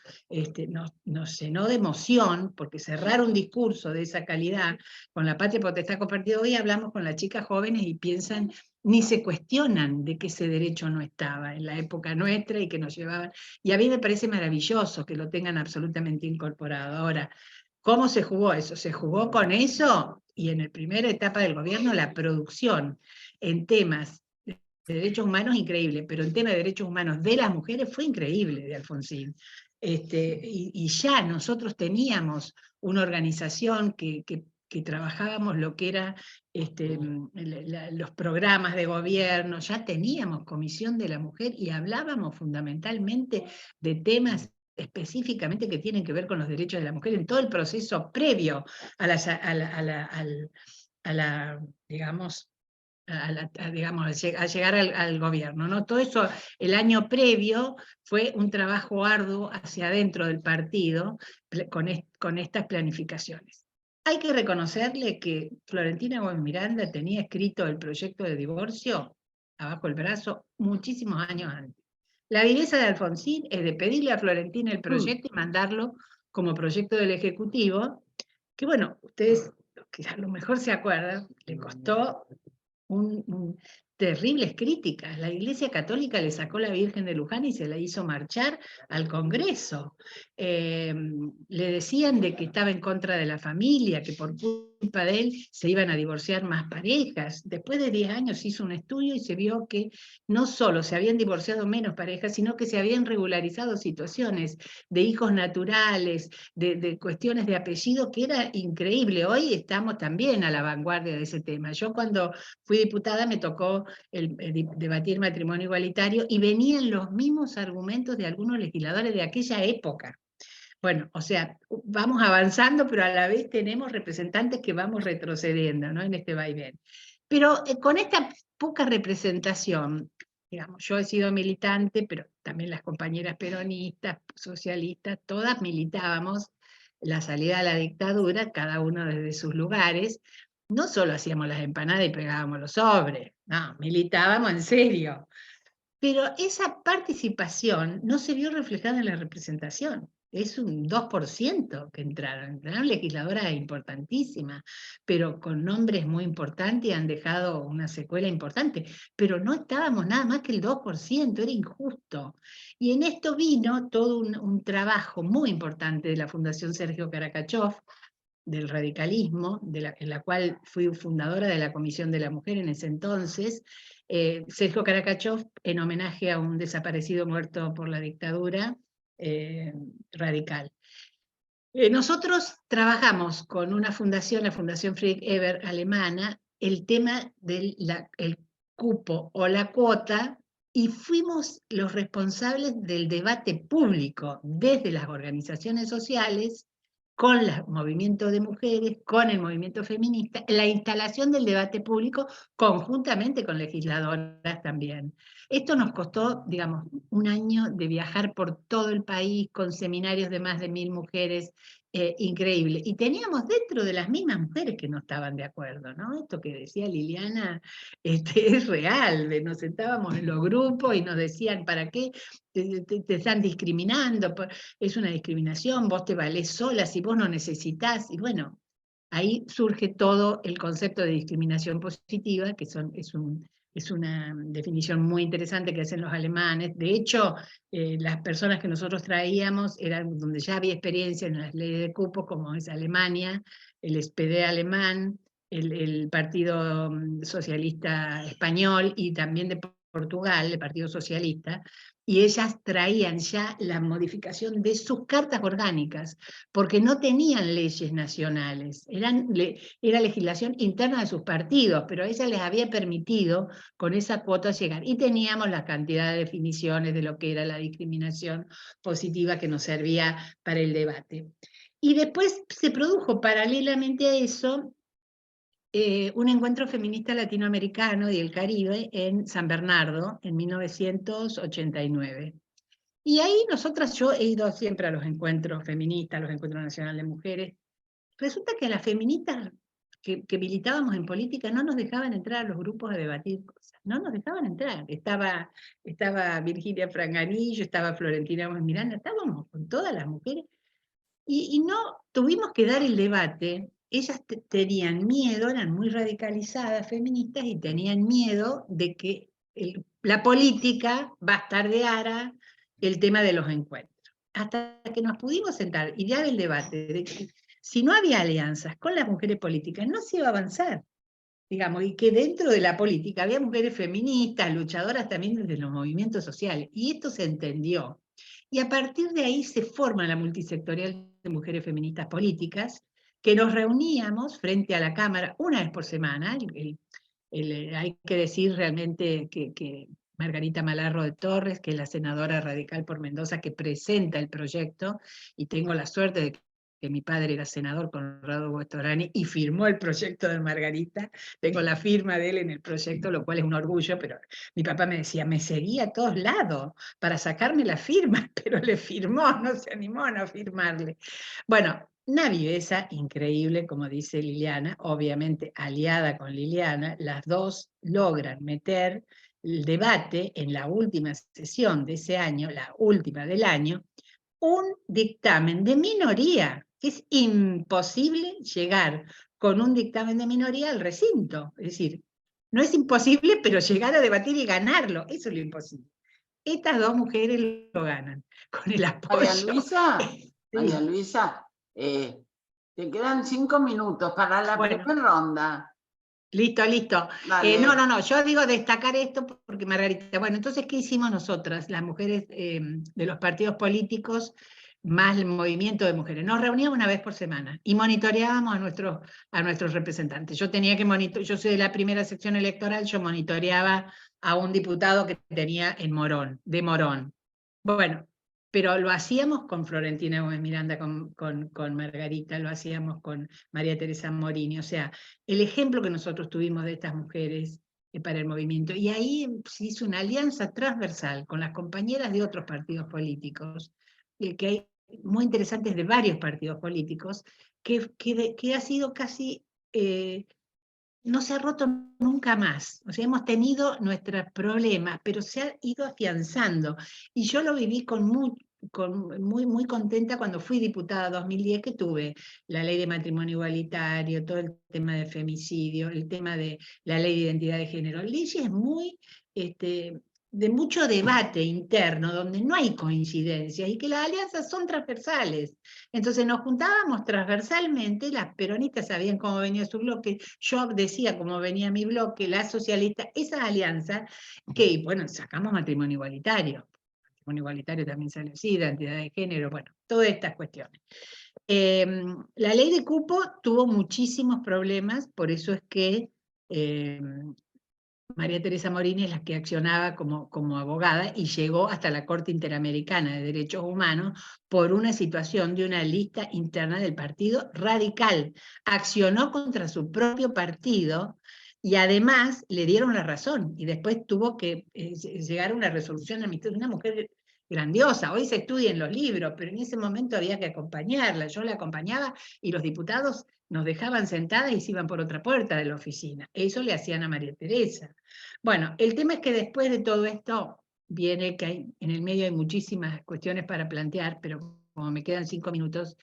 nos llenó de emoción, porque cerrar un discurso de esa calidad con la patria potestad compartida, hoy hablamos con las chicas jóvenes y piensan, ni se cuestionan de que ese derecho no estaba en la época nuestra y que nos llevaban, y a mí me parece maravilloso que lo tengan absolutamente incorporado. Ahora, ¿cómo se jugó eso? Se jugó con eso, y en la primera etapa del gobierno la producción en temas de derechos humanos increíble, pero en tema de derechos humanos de las mujeres fue increíble de Alfonsín. Y ya nosotros teníamos una organización que trabajábamos lo que era los programas de gobierno, ya teníamos comisión de la mujer y hablábamos fundamentalmente de temas específicamente que tienen que ver con los derechos de la mujer en todo el proceso previo digamos, a llegar al gobierno, ¿no? Todo eso, el año previo, fue un trabajo arduo hacia adentro del partido con estas planificaciones. Hay que reconocerle que Florentina Gómez Miranda tenía escrito el proyecto de divorcio abajo el brazo muchísimos años antes. La viveza de Alfonsín es de pedirle a Florentina el proyecto y mandarlo como proyecto del Ejecutivo, que bueno, ustedes que a lo mejor se acuerdan, le costó terribles críticas. La Iglesia Católica le sacó la Virgen de Luján y se la hizo marchar al Congreso. Le decían de que estaba en contra de la familia, que por culpa de él se iban a divorciar más parejas. Después de 10 años hizo un estudio y se vio que no solo se habían divorciado menos parejas, sino que se habían regularizado situaciones de hijos naturales, de cuestiones de apellido, que era increíble. Hoy estamos también a la vanguardia de ese tema. Yo cuando fui diputada me tocó debatir matrimonio igualitario y venían los mismos argumentos de algunos legisladores de aquella época. Bueno, o sea, vamos avanzando, pero a la vez tenemos representantes que vamos retrocediendo, ¿no? En este vaivén. Pero con esta poca representación, digamos, yo he sido militante, pero también las compañeras peronistas, socialistas, todas militábamos la salida a la dictadura, cada uno desde sus lugares. No solo hacíamos las empanadas y pegábamos los sobres, no, militábamos en serio. Pero esa participación no se vio reflejada en la representación. Es un 2% que entraron legisladoras importantísimas, pero con nombres muy importantes y han dejado una secuela importante, pero no estábamos nada más que el 2%, era injusto. Y en esto vino todo un trabajo muy importante de la Fundación Sergio Caracachov, del radicalismo, en la cual fui fundadora de la Comisión de la Mujer en ese entonces, Sergio Caracachov, en homenaje a un desaparecido muerto por la dictadura radical. Nosotros trabajamos con una fundación, la Fundación Friedrich Ebert alemana, el tema del el cupo o la cuota, y fuimos los responsables del debate público desde las organizaciones sociales, con el movimiento de mujeres, con el movimiento feminista, la instalación del debate público conjuntamente con legisladoras también. Esto nos costó, digamos, un año de viajar por todo el país con seminarios de más de 1000 mujeres, increíble. Y teníamos dentro de las mismas mujeres que no estaban de acuerdo, ¿no? Esto que decía Liliana es real. Nos sentábamos en los grupos y nos decían, ¿para qué te están discriminando? Es una discriminación, vos te valés sola si vos no necesitás. Y bueno, ahí surge todo el concepto de discriminación positiva, que es una definición muy interesante que hacen los alemanes. De hecho, las personas que nosotros traíamos eran donde ya había experiencia en las leyes de cupos, como es Alemania, el SPD alemán, el Partido Socialista Español y también de Portugal, el Partido Socialista, y ellas traían ya la modificación de sus cartas orgánicas, porque no tenían leyes nacionales, era legislación interna de sus partidos, pero a ellas les había permitido con esa cuota llegar. Y teníamos la cantidad de definiciones de lo que era la discriminación positiva que nos servía para el debate. Y después se produjo paralelamente a eso un encuentro feminista latinoamericano y el Caribe en San Bernardo en 1989. Y ahí yo he ido siempre a los encuentros feministas, a los encuentros nacionales de mujeres. Resulta que las feministas que militábamos en política no nos dejaban entrar a los grupos a debatir cosas, no nos dejaban entrar. Estaba Virginia Franganillo, estaba Florentina Gómez Miranda, estábamos con todas las mujeres, y no tuvimos que dar el debate. Ellas tenían miedo, eran muy radicalizadas, feministas, y tenían miedo de que la política bastardeara el tema de los encuentros. Hasta que nos pudimos sentar y dar el debate de que si no había alianzas con las mujeres políticas, no se iba a avanzar, digamos, y que dentro de la política había mujeres feministas, luchadoras también desde los movimientos sociales, y esto se entendió. Y a partir de ahí se forma la multisectorial de mujeres feministas políticas, que nos reuníamos frente a la Cámara una vez por semana. Hay que decir realmente que Margarita Malarro de Torres, que es la senadora radical por Mendoza, que presenta el proyecto, y tengo la suerte de que mi padre era senador, Conrado Guastorani, y firmó el proyecto de Margarita. Tengo la firma de él en el proyecto, lo cual es un orgullo, pero mi papá me decía, me seguía a todos lados para sacarme la firma, pero le firmó, no se animó a no firmarle. Bueno, una viveza increíble, como dice Liliana, obviamente aliada con Liliana, las dos logran meter el debate en la última sesión de ese año, la última del año, un dictamen de minoría, que es imposible llegar con un dictamen de minoría al recinto. Es decir, no es imposible, pero llegar a debatir y ganarlo, eso es lo imposible. Estas dos mujeres lo ganan, con el apoyo. María Luisa, te quedan 5 minutos para la primera ronda. Listo. No, yo digo destacar esto porque Margarita, bueno, entonces, ¿qué hicimos nosotras, las mujeres de los partidos políticos, más el movimiento de mujeres? Nos reuníamos una vez por semana y monitoreábamos a nuestros representantes. Yo soy de la primera sección electoral, yo monitoreaba a un diputado que tenía de Morón. Bueno, pero lo hacíamos con Florentina Gómez Miranda, con Margarita, lo hacíamos con María Teresa Morini. O sea, el ejemplo que nosotros tuvimos de estas mujeres para el movimiento. Y ahí se hizo una alianza transversal con las compañeras de otros partidos políticos, que hay muy interesantes de varios partidos políticos, que ha sido casi... no se ha roto nunca más. O sea, hemos tenido nuestros problemas, pero se ha ido afianzando. Y yo lo viví muy contenta cuando fui diputada 2010, que tuve la ley de matrimonio igualitario, todo el tema de femicidio, el tema de la ley de identidad de género. Leyes muy... de mucho debate interno, donde no hay coincidencias y que las alianzas son transversales. Entonces nos juntábamos transversalmente, las peronistas sabían cómo venía su bloque, yo decía cómo venía mi bloque, las socialistas, esas alianzas, que bueno, sacamos matrimonio igualitario. Matrimonio igualitario también sale así, identidad de género, bueno, todas estas cuestiones. La ley de cupo tuvo muchísimos problemas, por eso es que María Teresa Morini es la que accionaba como abogada y llegó hasta la Corte Interamericana de Derechos Humanos por una situación de una lista interna del Partido Radical. Accionó contra su propio partido y además le dieron la razón y después tuvo que llegar a una resolución amistosa. Una mujer grandiosa, hoy se estudia en los libros, pero en ese momento había que acompañarla. Yo la acompañaba y los diputados nos dejaban sentadas y se iban por otra puerta de la oficina. Eso le hacían a María Teresa. Bueno, el tema es que después de todo esto, viene que en el medio hay muchísimas cuestiones para plantear, pero como me quedan 5 minutos,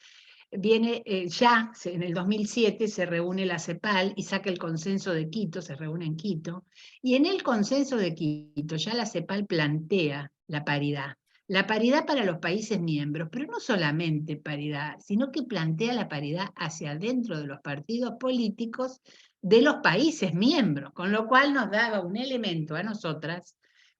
viene en el 2007 se reúne la CEPAL y saca el consenso de Quito, se reúne en Quito, y en el consenso de Quito ya la CEPAL plantea la paridad. La paridad para los países miembros, pero no solamente paridad, sino que plantea la paridad hacia adentro de los partidos políticos de los países miembros, con lo cual nos daba un elemento a nosotras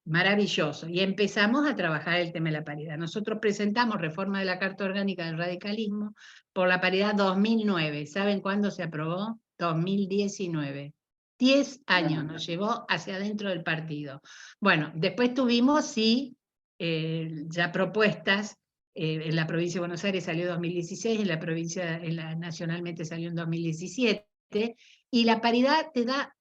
maravilloso, y empezamos a trabajar el tema de la paridad. Nosotros presentamos reforma de la Carta Orgánica del Radicalismo por la paridad 2009. ¿Saben cuándo se aprobó? 2019. 10 años nos llevó hacia adentro del partido. Bueno, después tuvimos, sí, ya propuestas, en la provincia de Buenos Aires salió en 2016, nacionalmente salió en 2017, y la paridad te da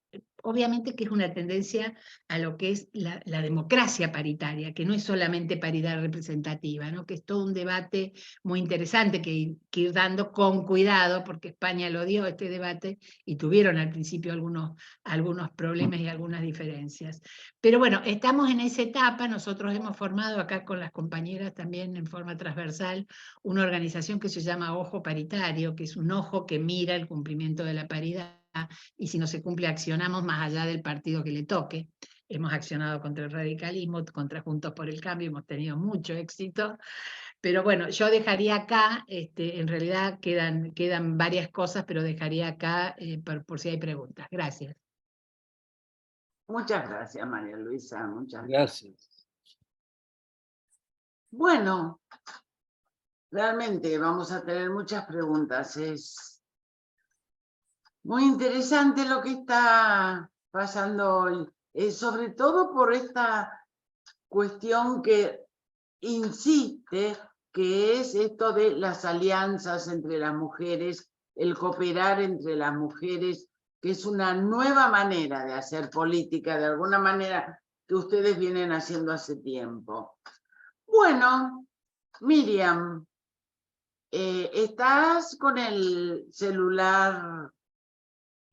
obviamente que es una tendencia a lo que es la democracia paritaria, que no es solamente paridad representativa, ¿no? Que es todo un debate muy interesante que ir dando con cuidado, porque España lo dio este debate y tuvieron al principio algunos problemas y algunas diferencias. Pero bueno, estamos en esa etapa. Nosotros hemos formado acá con las compañeras también en forma transversal una organización que se llama Ojo Paritario, que es un ojo que mira el cumplimiento de la paridad, y si no se cumple accionamos más allá del partido que le toque. Hemos accionado contra el radicalismo, contra Juntos por el Cambio, hemos tenido mucho éxito, pero bueno, yo dejaría acá, en realidad quedan varias cosas, pero dejaría acá por si hay preguntas. Gracias. Muchas gracias, María Luisa, muchas Gracias. Bueno, realmente vamos a tener muchas preguntas. Es muy interesante lo que está pasando hoy, sobre todo por esta cuestión que insiste, que es esto de las alianzas entre las mujeres, el cooperar entre las mujeres, que es una nueva manera de hacer política, de alguna manera que ustedes vienen haciendo hace tiempo. Bueno, Miriam, ¿estás con el celular?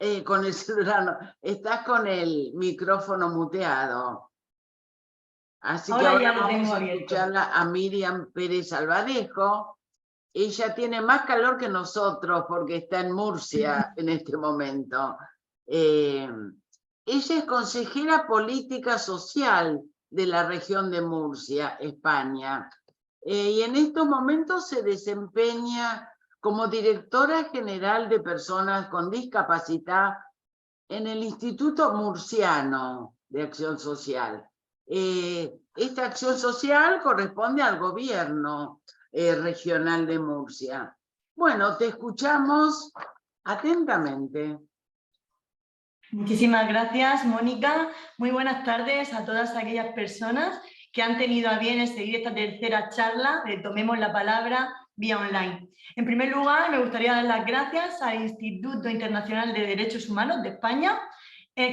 No, estás con el micrófono muteado. Así que Ahora ahora ya lo vamos tengo a abierto. escucharla a Miriam Pérez Alvarejo. Ella tiene más calor que nosotros porque está en Murcia en este momento. Ella es consejera política social de la región de Murcia, España. Y en estos momentos se desempeña como directora general de personas con discapacidad en el Instituto Murciano de Acción Social. Esta acción social corresponde al gobierno regional de Murcia. Bueno, te escuchamos atentamente. Muchísimas gracias, Mónica. Muy buenas tardes a todas aquellas personas que han tenido a bien seguir esta tercera charla de Tomemos la Palabra vía online. En primer lugar, me gustaría dar las gracias al Instituto Internacional de Derechos Humanos de España,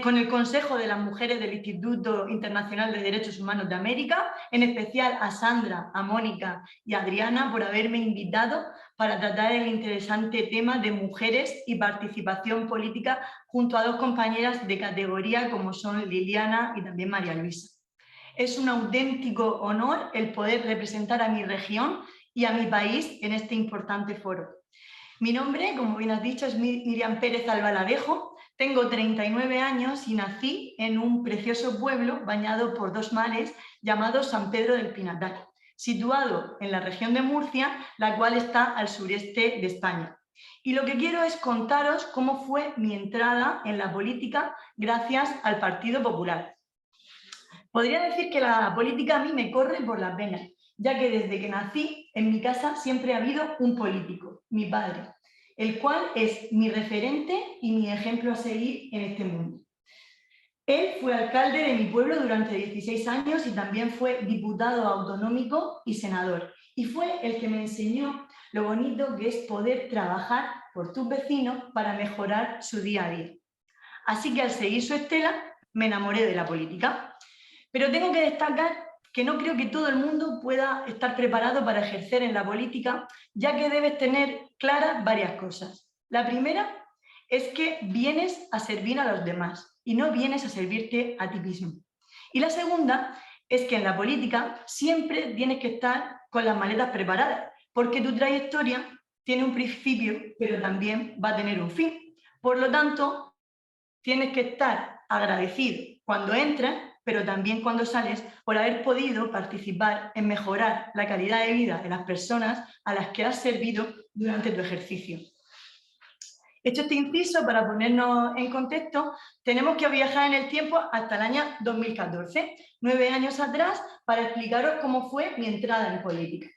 con el Consejo de las Mujeres del Instituto Internacional de Derechos Humanos de América, en especial a Sandra, a Mónica y a Adriana por haberme invitado para tratar el interesante tema de mujeres y participación política junto a dos compañeras de categoría como son Liliana y también María Luisa. Es un auténtico honor el poder representar a mi región y a mi país en este importante foro. Mi nombre, como bien has dicho, es Miriam Pérez Alvarejo. Tengo 39 años y nací en un precioso pueblo bañado por dos mares llamado San Pedro del Pinatar, situado en la región de Murcia, la cual está al sureste de España. Y lo que quiero es contaros cómo fue mi entrada en la política gracias al Partido Popular. Podría decir que la política a mí me corre por las venas, ya que desde que nací en mi casa siempre ha habido un político, mi padre, el cual es mi referente y mi ejemplo a seguir en este mundo. Él fue alcalde de mi pueblo durante 16 años y también fue diputado autonómico y senador. Y fue el que me enseñó lo bonito que es poder trabajar por tus vecinos para mejorar su día a día. Así que al seguir su estela me enamoré de la política. Pero tengo que destacar que no creo que todo el mundo pueda estar preparado para ejercer en la política, ya que debes tener claras varias cosas. La primera es que vienes a servir a los demás y no vienes a servirte a ti mismo. Y la segunda es que en la política siempre tienes que estar con las maletas preparadas, porque tu trayectoria tiene un principio, pero también va a tener un fin. Por lo tanto, tienes que estar agradecido cuando entras, pero también cuando sales, por haber podido participar en mejorar la calidad de vida de las personas a las que has servido durante tu ejercicio. Hecho este inciso, para ponernos en contexto, tenemos que viajar en el tiempo hasta el año 2014, 9 años atrás, para explicaros cómo fue mi entrada en política.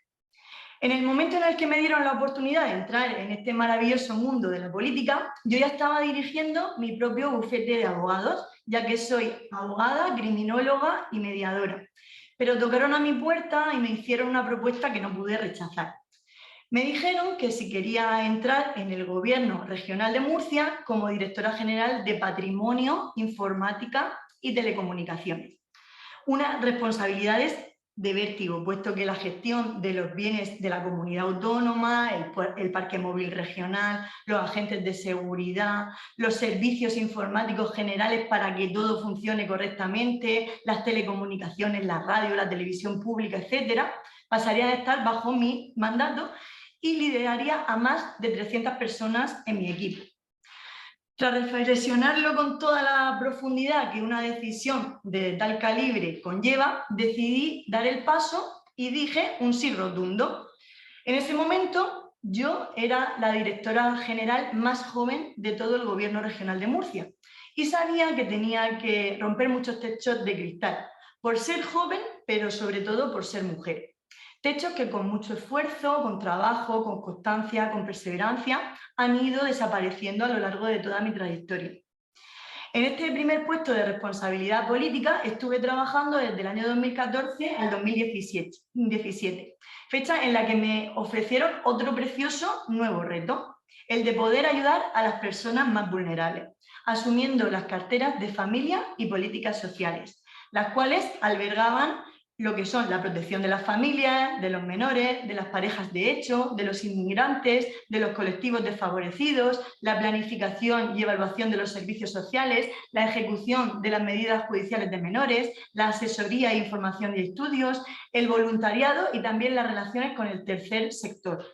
En el momento en el que me dieron la oportunidad de entrar en este maravilloso mundo de la política, yo ya estaba dirigiendo mi propio bufete de abogados, ya que soy abogada, criminóloga y mediadora. Pero tocaron a mi puerta y me hicieron una propuesta que no pude rechazar. Me dijeron que si quería entrar en el Gobierno Regional de Murcia como directora general de Patrimonio, Informática y Telecomunicaciones. Unas responsabilidades de vértigo, puesto que la gestión de los bienes de la comunidad autónoma, el parque móvil regional, los agentes de seguridad, los servicios informáticos generales para que todo funcione correctamente, las telecomunicaciones, la radio, la televisión pública, etcétera, pasarían a estar bajo mi mandato y lideraría a más de 300 personas en mi equipo. Tras reflexionarlo con toda la profundidad que una decisión de tal calibre conlleva, decidí dar el paso y dije un sí rotundo. En ese momento yo era la directora general más joven de todo el Gobierno Regional de Murcia y sabía que tenía que romper muchos techos de cristal, por ser joven, pero sobre todo por ser mujer. Techos que con mucho esfuerzo, con trabajo, con constancia, con perseverancia, han ido desapareciendo a lo largo de toda mi trayectoria. En este primer puesto de responsabilidad política estuve trabajando desde el año 2014 al 2017, fecha en la que me ofrecieron otro precioso nuevo reto, el de poder ayudar a las personas más vulnerables, asumiendo las carteras de familia y políticas sociales, las cuales albergaban lo que son la protección de las familias, de los menores, de las parejas de hecho, de los inmigrantes, de los colectivos desfavorecidos, la planificación y evaluación de los servicios sociales, la ejecución de las medidas judiciales de menores, la asesoría e información de estudios, el voluntariado y también las relaciones con el tercer sector.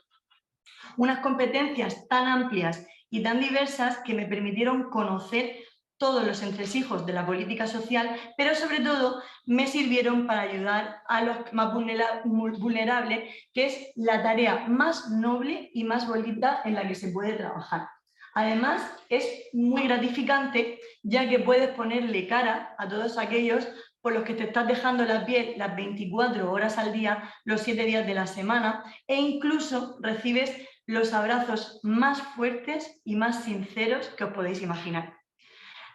Unas competencias tan amplias y tan diversas que me permitieron conocer todos los entresijos de la política social, pero sobre todo me sirvieron para ayudar a los más vulnerables, que es la tarea más noble y más bonita en la que se puede trabajar. Además, es muy gratificante, ya que puedes ponerle cara a todos aquellos por los que te estás dejando la piel las 24 horas al día, los 7 días de la semana, e incluso recibes los abrazos más fuertes y más sinceros que os podéis imaginar.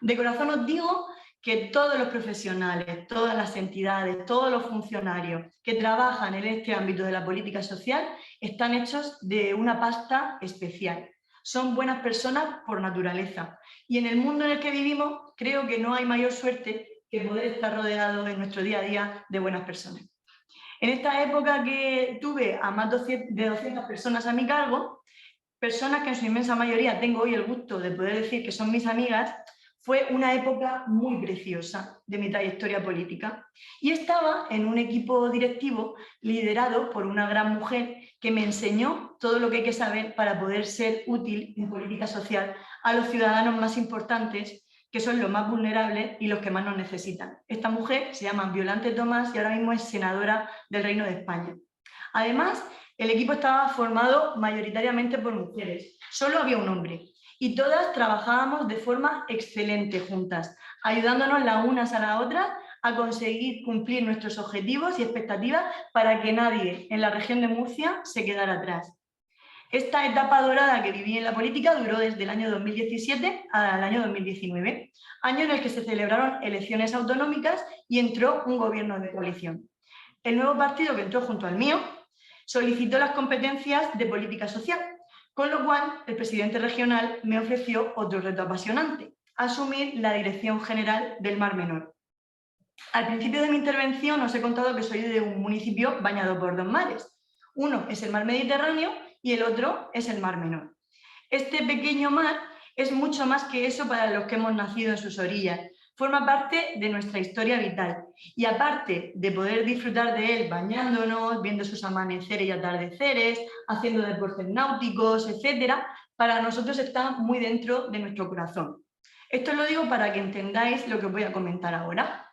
De corazón os digo que todos los profesionales, todas las entidades, todos los funcionarios que trabajan en este ámbito de la política social están hechos de una pasta especial. Son buenas personas por naturaleza. Y en el mundo en el que vivimos creo que no hay mayor suerte que poder estar rodeado en nuestro día a día de buenas personas. En esta época que tuve a más de 200 personas a mi cargo, personas que en su inmensa mayoría tengo hoy el gusto de poder decir que son mis amigas, fue una época muy preciosa de mi trayectoria política y estaba en un equipo directivo liderado por una gran mujer que me enseñó todo lo que hay que saber para poder ser útil en política social a los ciudadanos más importantes, que son los más vulnerables y los que más nos necesitan. Esta mujer se llama Violante Tomás y ahora mismo es senadora del Reino de España. Además, el equipo estaba formado mayoritariamente por mujeres, solo había un hombre. Y todas trabajábamos de forma excelente juntas, ayudándonos las unas a las otras a conseguir cumplir nuestros objetivos y expectativas para que nadie en la región de Murcia se quedara atrás. Esta etapa dorada que viví en la política duró desde el año 2017 al año 2019, año en el que se celebraron elecciones autonómicas y entró un gobierno de coalición. El nuevo partido que entró junto al mío solicitó las competencias de política social, con lo cual el presidente regional me ofreció otro reto apasionante, asumir la dirección general del Mar Menor. Al principio de mi intervención os he contado que soy de un municipio bañado por dos mares. Uno es el mar Mediterráneo y el otro es el Mar Menor. Este pequeño mar es mucho más que eso para los que hemos nacido en sus orillas. Forma parte de nuestra historia vital y aparte de poder disfrutar de él bañándonos, viendo sus amaneceres y atardeceres, haciendo deportes náuticos, etc., para nosotros está muy dentro de nuestro corazón. Esto lo digo para que entendáis lo que os voy a comentar ahora.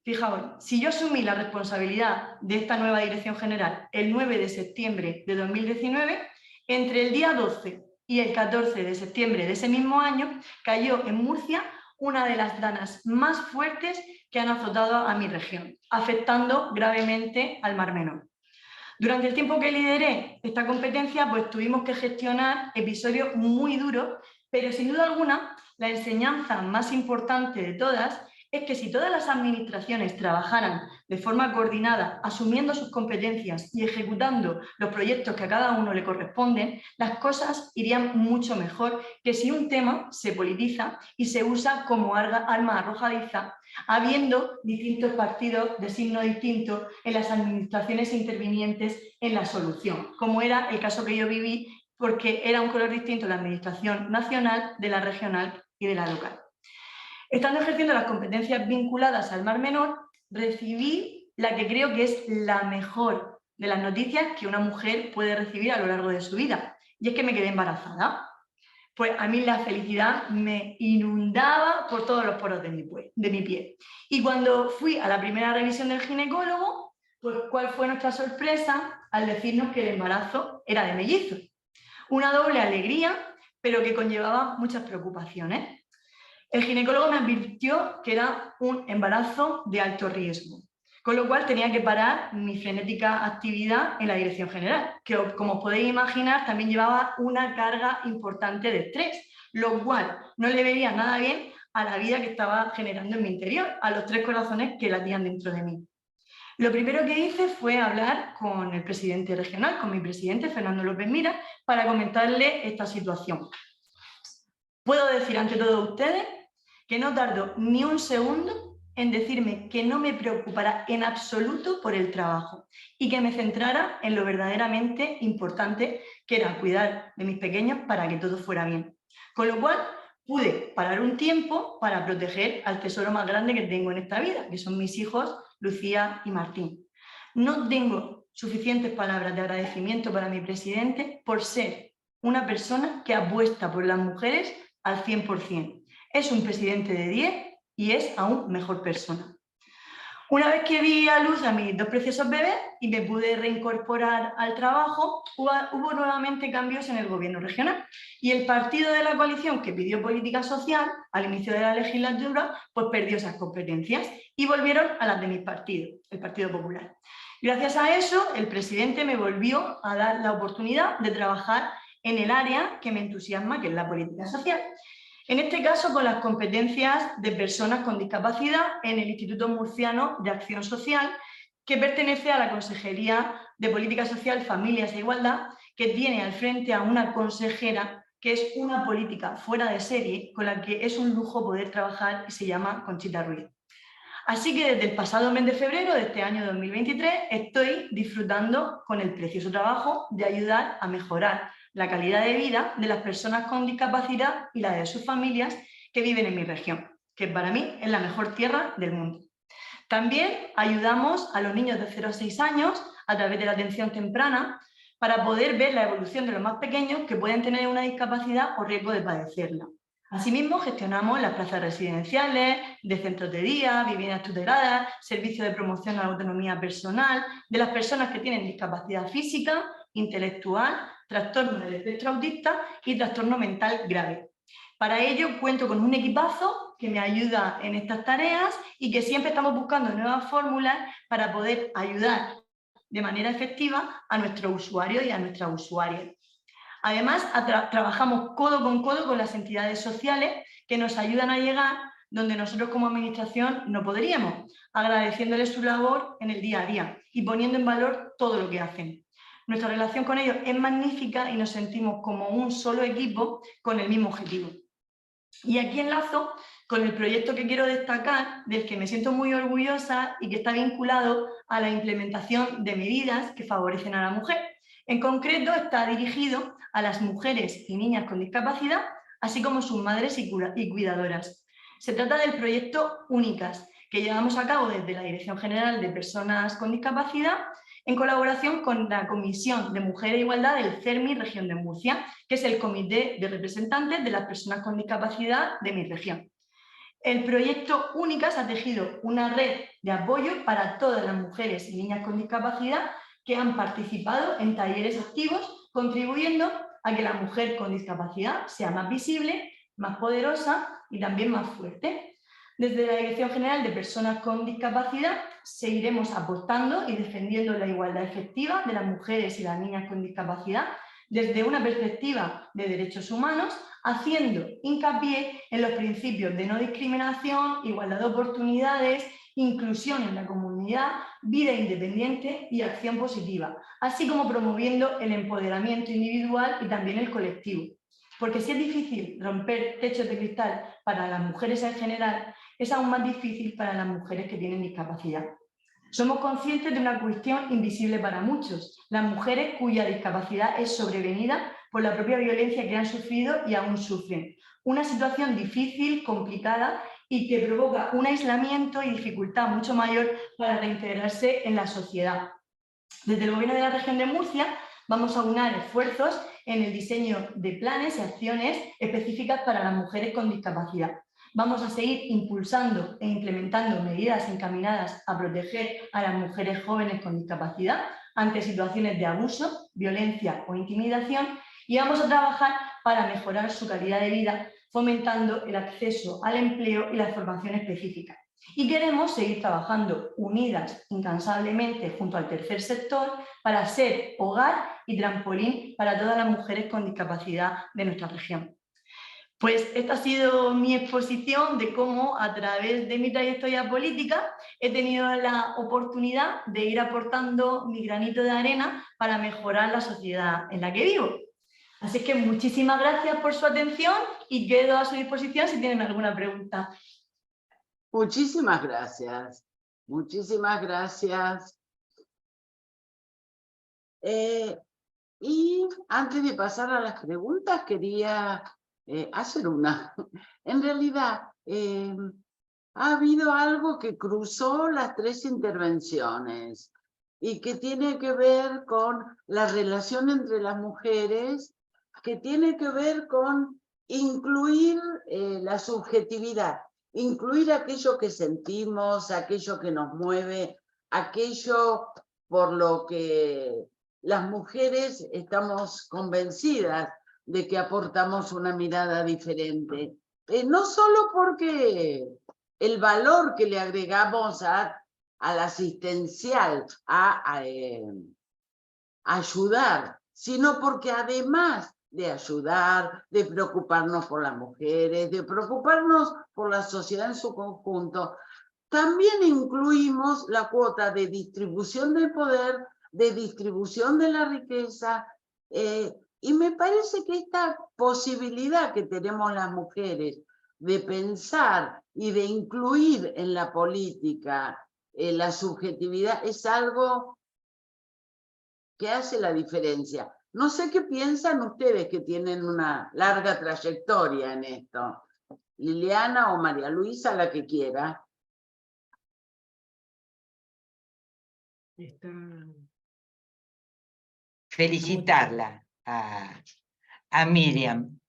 Fijaos, si yo asumí la responsabilidad de esta nueva dirección general el 9 de septiembre de 2019, entre el día 12 y el 14 de septiembre de ese mismo año cayó en Murcia una de las danas más fuertes que han azotado a mi región, afectando gravemente al Mar Menor. Durante el tiempo que lideré esta competencia, pues tuvimos que gestionar episodios muy duros, pero sin duda alguna, la enseñanza más importante de todas es que si todas las administraciones trabajaran de forma coordinada, asumiendo sus competencias y ejecutando los proyectos que a cada uno le corresponden, las cosas irían mucho mejor que si un tema se politiza y se usa como arma arrojadiza, habiendo distintos partidos de signo distinto en las administraciones intervinientes en la solución, como era el caso que yo viví, porque era un color distinto la administración nacional, de la regional y de la local. Estando ejerciendo las competencias vinculadas al Mar Menor, recibí la que creo que es la mejor de las noticias que una mujer puede recibir a lo largo de su vida, y es que me quedé embarazada. Pues a mí la felicidad me inundaba por todos los poros de mi piel. Y cuando fui a la primera revisión del ginecólogo, pues ¿cuál fue nuestra sorpresa al decirnos que el embarazo era de mellizos? Una doble alegría, pero que conllevaba muchas preocupaciones. El ginecólogo me advirtió que era un embarazo de alto riesgo, con lo cual tenía que parar mi frenética actividad en la dirección general, que como os podéis imaginar también llevaba una carga importante de estrés, lo cual no le veía nada bien a la vida que estaba generando en mi interior, a los 3 corazones que latían dentro de mí. Lo primero que hice fue hablar con el presidente regional, con mi presidente, Fernando López Mira, para comentarle esta situación. Puedo decir ante todos ustedes que no tardó ni un segundo en decirme que no me preocupara en absoluto por el trabajo y que me centrara en lo verdaderamente importante, que era cuidar de mis pequeños para que todo fuera bien. Con lo cual, pude parar un tiempo para proteger al tesoro más grande que tengo en esta vida, que son mis hijos, Lucía y Martín. No tengo suficientes palabras de agradecimiento para mi presidente por ser una persona que apuesta por las mujeres al 100%. Es un presidente de 10 y es aún mejor persona. Una vez que di a luz a mis 2 preciosos bebés y me pude reincorporar al trabajo, hubo nuevamente cambios en el gobierno regional y el partido de la coalición que pidió política social al inicio de la legislatura, pues perdió esas competencias y volvieron a las de mi partido, el Partido Popular. Gracias a eso, el presidente me volvió a dar la oportunidad de trabajar en el área que me entusiasma, que es la política social. En este caso, con las competencias de personas con discapacidad en el Instituto Murciano de Acción Social, que pertenece a la Consejería de Política Social, Familias e Igualdad, que tiene al frente a una consejera que es una política fuera de serie, con la que es un lujo poder trabajar y se llama Conchita Ruiz. Así que desde el pasado mes de febrero de este año 2023 estoy disfrutando con el precioso trabajo de ayudar a mejorar la calidad de vida de las personas con discapacidad y la de sus familias que viven en mi región, que para mí es la mejor tierra del mundo. También ayudamos a los niños de 0 a 6 años a través de la atención temprana para poder ver la evolución de los más pequeños que pueden tener una discapacidad o riesgo de padecerla. Asimismo, gestionamos las plazas residenciales, de centros de día, viviendas tuteladas, servicios de promoción a la autonomía personal de las personas que tienen discapacidad física, intelectual, trastorno del espectro autista y trastorno mental grave. Para ello cuento con un equipazo que me ayuda en estas tareas y que siempre estamos buscando nuevas fórmulas para poder ayudar de manera efectiva a nuestros usuarios y a nuestras usuarias. Además, trabajamos codo con las entidades sociales que nos ayudan a llegar donde nosotros como administración no podríamos, agradeciéndoles su labor en el día a día y poniendo en valor todo lo que hacen. Nuestra relación con ellos es magnífica y nos sentimos como un solo equipo con el mismo objetivo. Y aquí enlazo con el proyecto que quiero destacar, del que me siento muy orgullosa y que está vinculado a la implementación de medidas que favorecen a la mujer. En concreto, está dirigido a las mujeres y niñas con discapacidad, así como sus madres y cuidadoras. Se trata del proyecto Únicas, que llevamos a cabo desde la Dirección General de Personas con Discapacidad, en colaboración con la Comisión de Mujer e Igualdad del CERMI Región de Murcia, que es el comité de representantes de las personas con discapacidad de mi región. El proyecto Únicas ha tejido una red de apoyo para todas las mujeres y niñas con discapacidad que han participado en talleres activos, contribuyendo a que la mujer con discapacidad sea más visible, más poderosa y también más fuerte. Desde la Dirección General de Personas con Discapacidad seguiremos apostando y defendiendo la igualdad efectiva de las mujeres y las niñas con discapacidad, desde una perspectiva de derechos humanos, haciendo hincapié en los principios de no discriminación, igualdad de oportunidades, inclusión en la comunidad, vida independiente y acción positiva, así como promoviendo el empoderamiento individual y también el colectivo. Porque si es difícil romper techos de cristal para las mujeres en general, es aún más difícil para las mujeres que tienen discapacidad. Somos conscientes de una cuestión invisible para muchos, las mujeres cuya discapacidad es sobrevenida por la propia violencia que han sufrido y aún sufren. Una situación difícil, complicada y que provoca un aislamiento y dificultad mucho mayor para reintegrarse en la sociedad. Desde el Gobierno de la Región de Murcia vamos a aunar esfuerzos en el diseño de planes y acciones específicas para las mujeres con discapacidad. Vamos a seguir impulsando e implementando medidas encaminadas a proteger a las mujeres jóvenes con discapacidad ante situaciones de abuso, violencia o intimidación y vamos a trabajar para mejorar su calidad de vida, fomentando el acceso al empleo y la formación específica. Y queremos seguir trabajando unidas incansablemente junto al tercer sector para ser hogar y trampolín para todas las mujeres con discapacidad de nuestra región. Pues esta ha sido mi exposición de cómo a través de mi trayectoria política he tenido la oportunidad de ir aportando mi granito de arena para mejorar la sociedad en la que vivo. Así que muchísimas gracias por su atención y quedo a su disposición si tienen alguna pregunta. Muchísimas gracias. Muchísimas gracias. Y antes de pasar a las preguntas, quería hacer una. En realidad, ha habido algo que cruzó las tres intervenciones y que tiene que ver con la relación entre las mujeres, que tiene que ver con incluir la subjetividad, incluir aquello que sentimos, aquello que nos mueve, aquello por lo que las mujeres estamos convencidas de que aportamos una mirada diferente. No solo porque el valor que le agregamos al asistencial, a ayudar, sino porque además de ayudar, de preocuparnos por las mujeres, de preocuparnos por la sociedad en su conjunto, también incluimos la cuota de distribución del poder, de distribución de la riqueza, y me parece que esta posibilidad que tenemos las mujeres de pensar y de incluir en la política la subjetividad es algo que hace la diferencia. No sé qué piensan ustedes que tienen una larga trayectoria en esto. Liliana o María Luisa, la que quiera. Felicitarla a Miriam.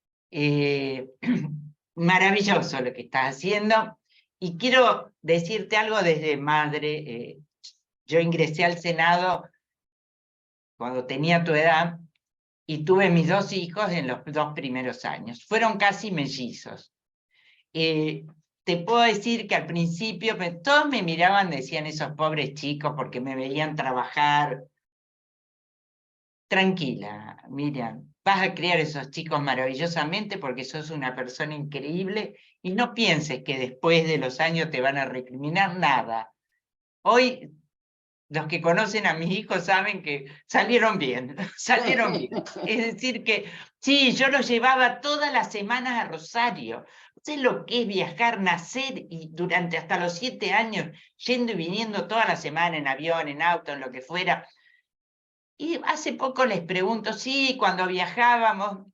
Maravilloso lo que estás haciendo. Y quiero decirte algo desde madre. Yo ingresé al Senado cuando tenía tu edad y tuve mis 2 hijos en los 2 primeros años. Fueron casi mellizos. Te puedo decir que al principio todos me miraban, decían esos pobres chicos porque me veían trabajar. Tranquila, Miriam, vas a criar esos chicos maravillosamente porque sos una persona increíble y no pienses que después de los años te van a recriminar nada. Hoy los que conocen a mis hijos saben que salieron bien, salieron bien. Es decir que, sí, yo los llevaba todas las semanas a Rosario. Sé lo que es viajar, nacer y durante hasta los 7 años, yendo y viniendo toda la semana en avión, en auto, en lo que fuera. Y hace poco les pregunto, sí, cuando viajábamos,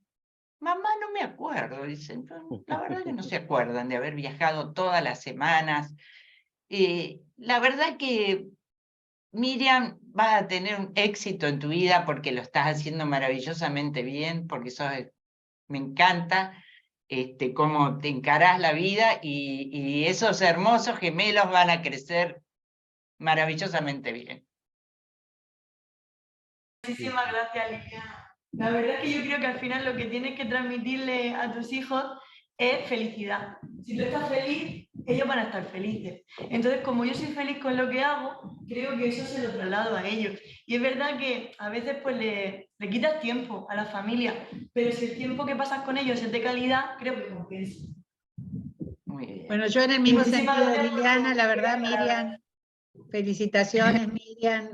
mamá, no me acuerdo, dicen, la verdad que no se acuerdan de haber viajado todas las semanas. La verdad que Miriam, vas a tener un éxito en tu vida porque lo estás haciendo maravillosamente bien, porque me encanta cómo te encarás la vida y esos hermosos gemelos van a crecer maravillosamente bien. Muchísimas gracias, Liliana. La verdad es que yo creo que al final lo que tienes que transmitirle a tus hijos es felicidad. Si tú estás feliz, ellos van a estar felices. Entonces, como yo soy feliz con lo que hago, creo que eso se lo traslado a ellos. Y es verdad que a veces pues le quitas tiempo a la familia, pero si el tiempo que pasas con ellos es de calidad, creo que compensa. Muy bien. Bueno, yo en el mismo Muchísimas sentido de gracias por Liliana, tu la verdad, palabra. Miriam, felicitaciones, Miriam,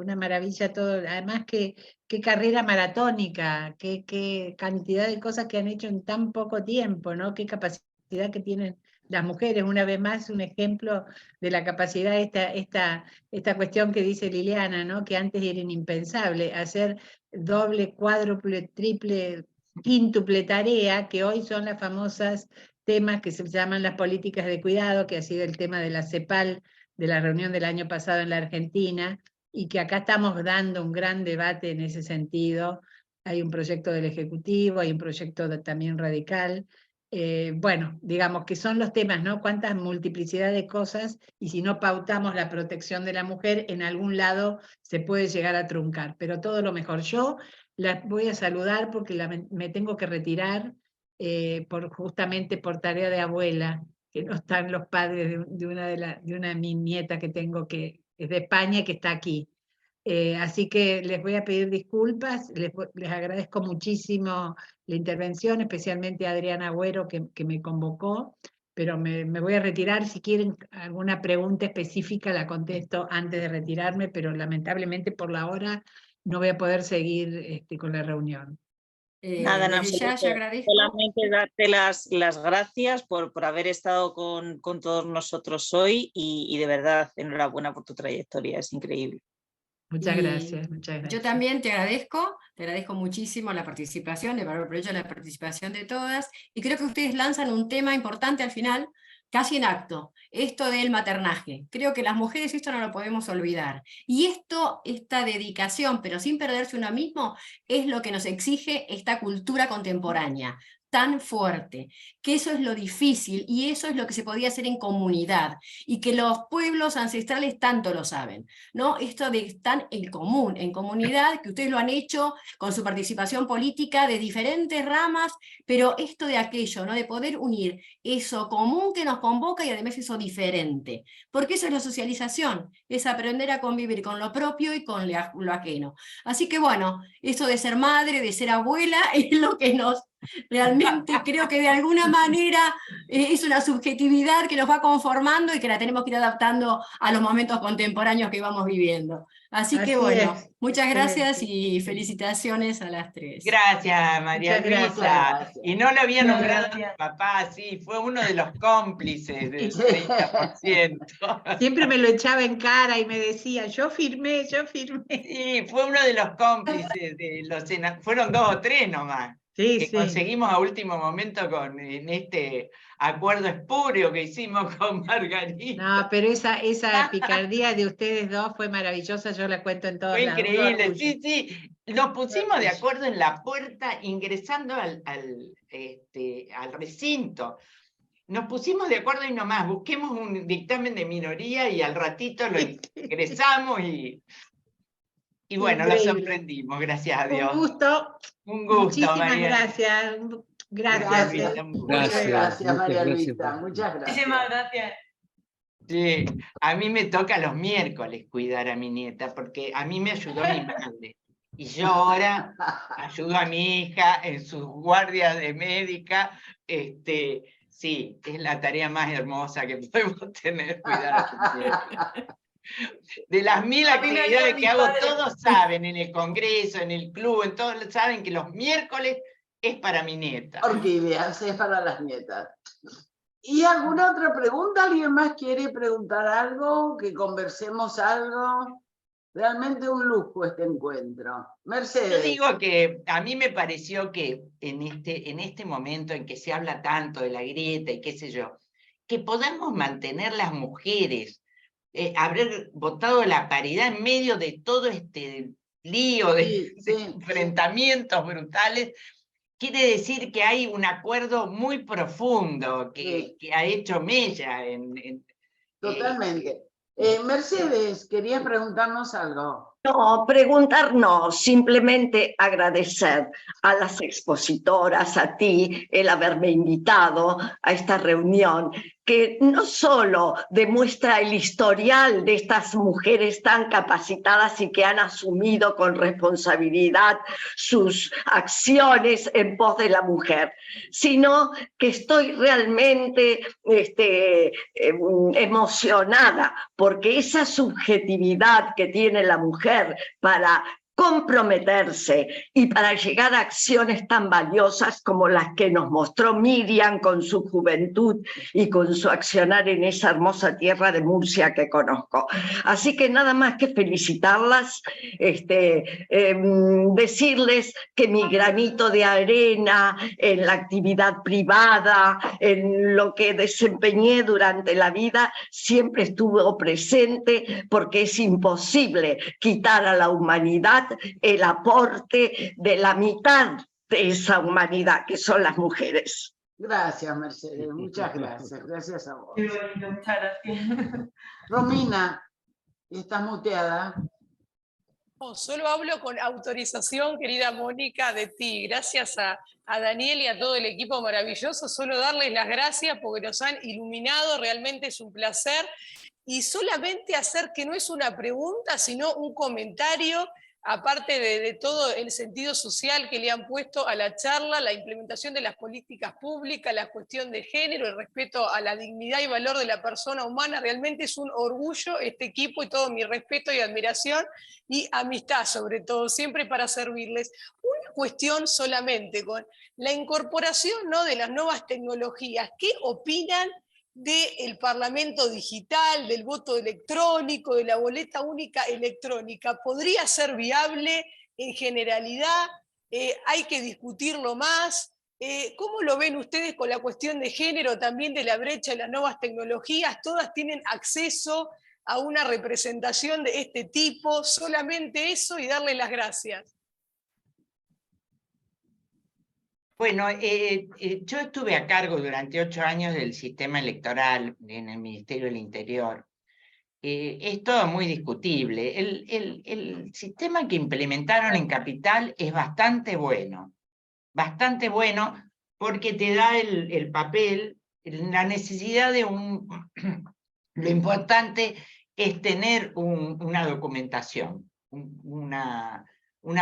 una maravilla todo. Además, qué carrera maratónica, qué cantidad de cosas que han hecho en tan poco tiempo, ¿no? Qué capacidad que tienen las mujeres. Una vez más, un ejemplo de la capacidad, esta cuestión que dice Liliana, ¿no? Que antes era impensable, hacer doble, cuádruple, triple, quíntuple tarea, que hoy son las famosas temas que se llaman las políticas de cuidado, que ha sido el tema de la CEPAL, de la reunión del año pasado en la Argentina, y que acá estamos dando un gran debate en ese sentido. Hay un proyecto del Ejecutivo, hay un proyecto también radical. Bueno, digamos que son los temas, ¿no? Cuánta multiplicidad de cosas, y si no pautamos la protección de la mujer, en algún lado se puede llegar a truncar, pero todo lo mejor. Yo la voy a saludar porque me tengo que retirar, justamente por tarea de abuela, que no están los padres de una mi nieta que tengo, que es de España y que está aquí. Así que les voy a pedir disculpas, les agradezco muchísimo la intervención, especialmente a Adriana Agüero que me convocó, pero me voy a retirar. Si quieren alguna pregunta específica la contesto antes de retirarme, pero lamentablemente por la hora no voy a poder seguir con la reunión. Nada, en Desde ya absoluto. agradezco. Solamente darte las gracias por haber estado con todos nosotros hoy y de verdad, enhorabuena por tu trayectoria, es increíble. Muchas Y gracias, muchas gracias. Yo también te agradezco muchísimo la participación, aprovecho la participación de todas, y creo que ustedes lanzan un tema importante al final, casi en acto, esto del maternaje. Creo que las mujeres esto no lo podemos olvidar. Y esta dedicación, pero sin perderse uno mismo, es lo que nos exige esta cultura contemporánea tan fuerte, que eso es lo difícil y eso es lo que se podía hacer en comunidad y que los pueblos ancestrales tanto lo saben, ¿no? Esto de estar en común, en comunidad, que ustedes lo han hecho con su participación política de diferentes ramas, pero esto de aquello, ¿no? De poder unir eso común que nos convoca y además eso diferente, porque eso es la socialización, es aprender a convivir con lo propio y con lo ajeno. Así que bueno, eso de ser madre, de ser abuela, es lo que nos realmente creo que de alguna manera es una subjetividad que nos va conformando y que la tenemos que ir adaptando a los momentos contemporáneos que vamos viviendo. Así que bueno, muchas gracias y felicitaciones a las tres. Gracias, María Muchas Luisa. gracias. Y no lo había No, nombrado gracias. mi papá, sí, fue uno de los cómplices del 30%. Siempre me lo echaba en cara y me decía, yo firmé, yo firmé. Sí, fue uno de los cómplices de los fueron 2 o 3 nomás. Sí, Que sí. conseguimos a último momento en este acuerdo espúreo que hicimos con Margarita. No, pero esa picardía de ustedes dos fue maravillosa, yo la cuento en todos Fue lados. increíble, sí. Nos pusimos de acuerdo en la puerta ingresando al recinto. Nos pusimos de acuerdo y nomás, busquemos un dictamen de minoría y al ratito lo ingresamos y bueno, lo Increíble. sorprendimos, gracias a Dios. Un gusto. Un gusto, Muchísimas María. gracias. Gracias, Gracias. Luisa, un gusto. Muchas gracias, María gracias Luisa. por- Muchas gracias. Muchísimas gracias. Sí, a mí me toca los miércoles cuidar a mi nieta, porque a mí me ayudó mi madre. Y yo ahora ayudo a mi hija en sus guardias de médica. Sí, es la tarea más hermosa que podemos tener, cuidar a tu nieta. De las 1000 A mí me actividades ayuda que mi hago, padre. todos saben, en el congreso, en el club, en todos saben que los miércoles es para mi nieta. Orquídeas, es para las nietas. ¿Y alguna otra pregunta? ¿Alguien más quiere preguntar algo? ¿Que conversemos algo? Realmente un lujo este encuentro. Yo Mercedes. digo que a mí me pareció que en este momento en que se habla tanto de la grieta y qué sé yo, que podamos mantener las mujeres, haber votado la paridad en medio de todo este lío de enfrentamientos brutales, quiere decir que hay un acuerdo muy profundo que ha hecho mella Totalmente. Mercedes, querías preguntarnos algo. No, preguntar no, simplemente agradecer a las expositoras, a ti, el haberme invitado a esta reunión, que no solo demuestra el historial de estas mujeres tan capacitadas y que han asumido con responsabilidad sus acciones en pos de la mujer, sino que estoy realmente emocionada porque esa subjetividad que tiene la mujer para comprometerse y para llegar a acciones tan valiosas como las que nos mostró Miriam con su juventud y con su accionar en esa hermosa tierra de Murcia que conozco. Así que nada más que felicitarlas, decirles que mi granito de arena en la actividad privada, en lo que desempeñé durante la vida, siempre estuvo presente porque es imposible quitar a la humanidad el aporte de la mitad de esa humanidad, que son las mujeres. Gracias, Mercedes, muchas gracias. Gracias a vos. Qué bonito, muchas gracias. Romina, estás muteada. No, solo hablo con autorización, querida Mónica, de ti. Gracias a Daniel y a todo el equipo maravilloso. Solo darles las gracias porque nos han iluminado, realmente es un placer. Y solamente hacer que no es una pregunta, sino un comentario, aparte de todo el sentido social que le han puesto a la charla, la implementación de las políticas públicas, la cuestión de género, el respeto a la dignidad y valor de la persona humana. Realmente es un orgullo este equipo y todo mi respeto y admiración y amistad sobre todo, siempre para servirles. Una cuestión solamente con la incorporación, ¿no?, de las nuevas tecnologías. ¿Qué opinan del Parlamento digital, del voto electrónico, de la boleta única electrónica? ¿Podría ser viable en generalidad? ¿Hay que discutirlo más? ¿Cómo lo ven ustedes con la cuestión de género, también de la brecha de las nuevas tecnologías? ¿Todas tienen acceso a una representación de este tipo? Solamente eso y darle las gracias. Bueno, yo estuve a cargo durante 8 años del sistema electoral en el Ministerio del Interior. Es todo muy discutible. El sistema que implementaron en Capital es bastante bueno porque te da el papel, la necesidad de lo importante es tener una documentación, una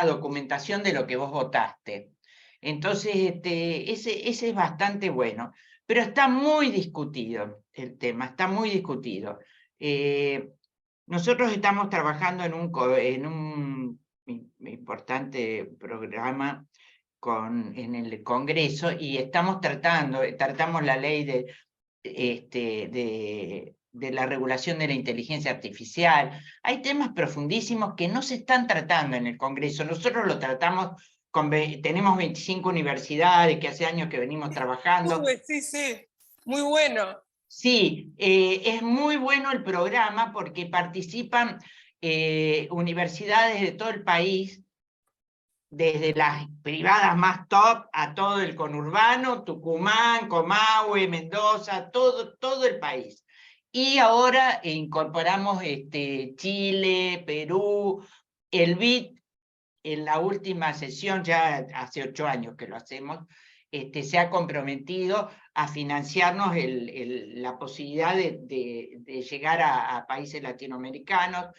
documentación de lo que vos votaste. Entonces, ese es bastante bueno, pero está muy discutido el tema, está muy discutido. Nosotros estamos trabajando en un importante programa en el Congreso y tratamos la ley de la regulación de la inteligencia artificial. Hay temas profundísimos que no se están tratando en el Congreso. Nosotros lo tratamos, tenemos 25 universidades que hace años que venimos trabajando. Sí, sí, muy bueno. Sí, es muy bueno el programa porque participan universidades de todo el país, desde las privadas más top a todo el conurbano, Tucumán, Comahue, Mendoza, todo el país. Y ahora incorporamos Chile, Perú, el BID, en la última sesión, ya hace 8 años que lo hacemos, se ha comprometido a financiarnos la posibilidad de llegar a países latinoamericanos.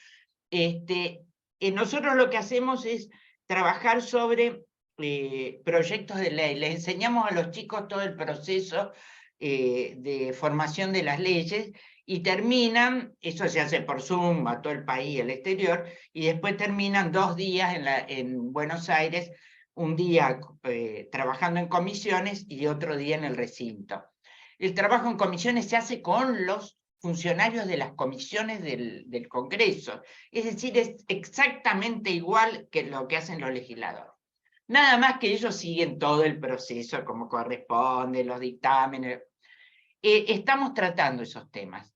Nosotros lo que hacemos es trabajar sobre proyectos de ley. Les enseñamos a los chicos todo el proceso de formación de las leyes y terminan, eso se hace por Zoom a todo el país y el exterior, y después terminan 2 días en Buenos Aires, un día trabajando en comisiones y otro día en el recinto. El trabajo en comisiones se hace con los funcionarios de las comisiones del Congreso, es decir, es exactamente igual que lo que hacen los legisladores. Nada más que ellos siguen todo el proceso como corresponde, los dictámenes. Estamos tratando esos temas.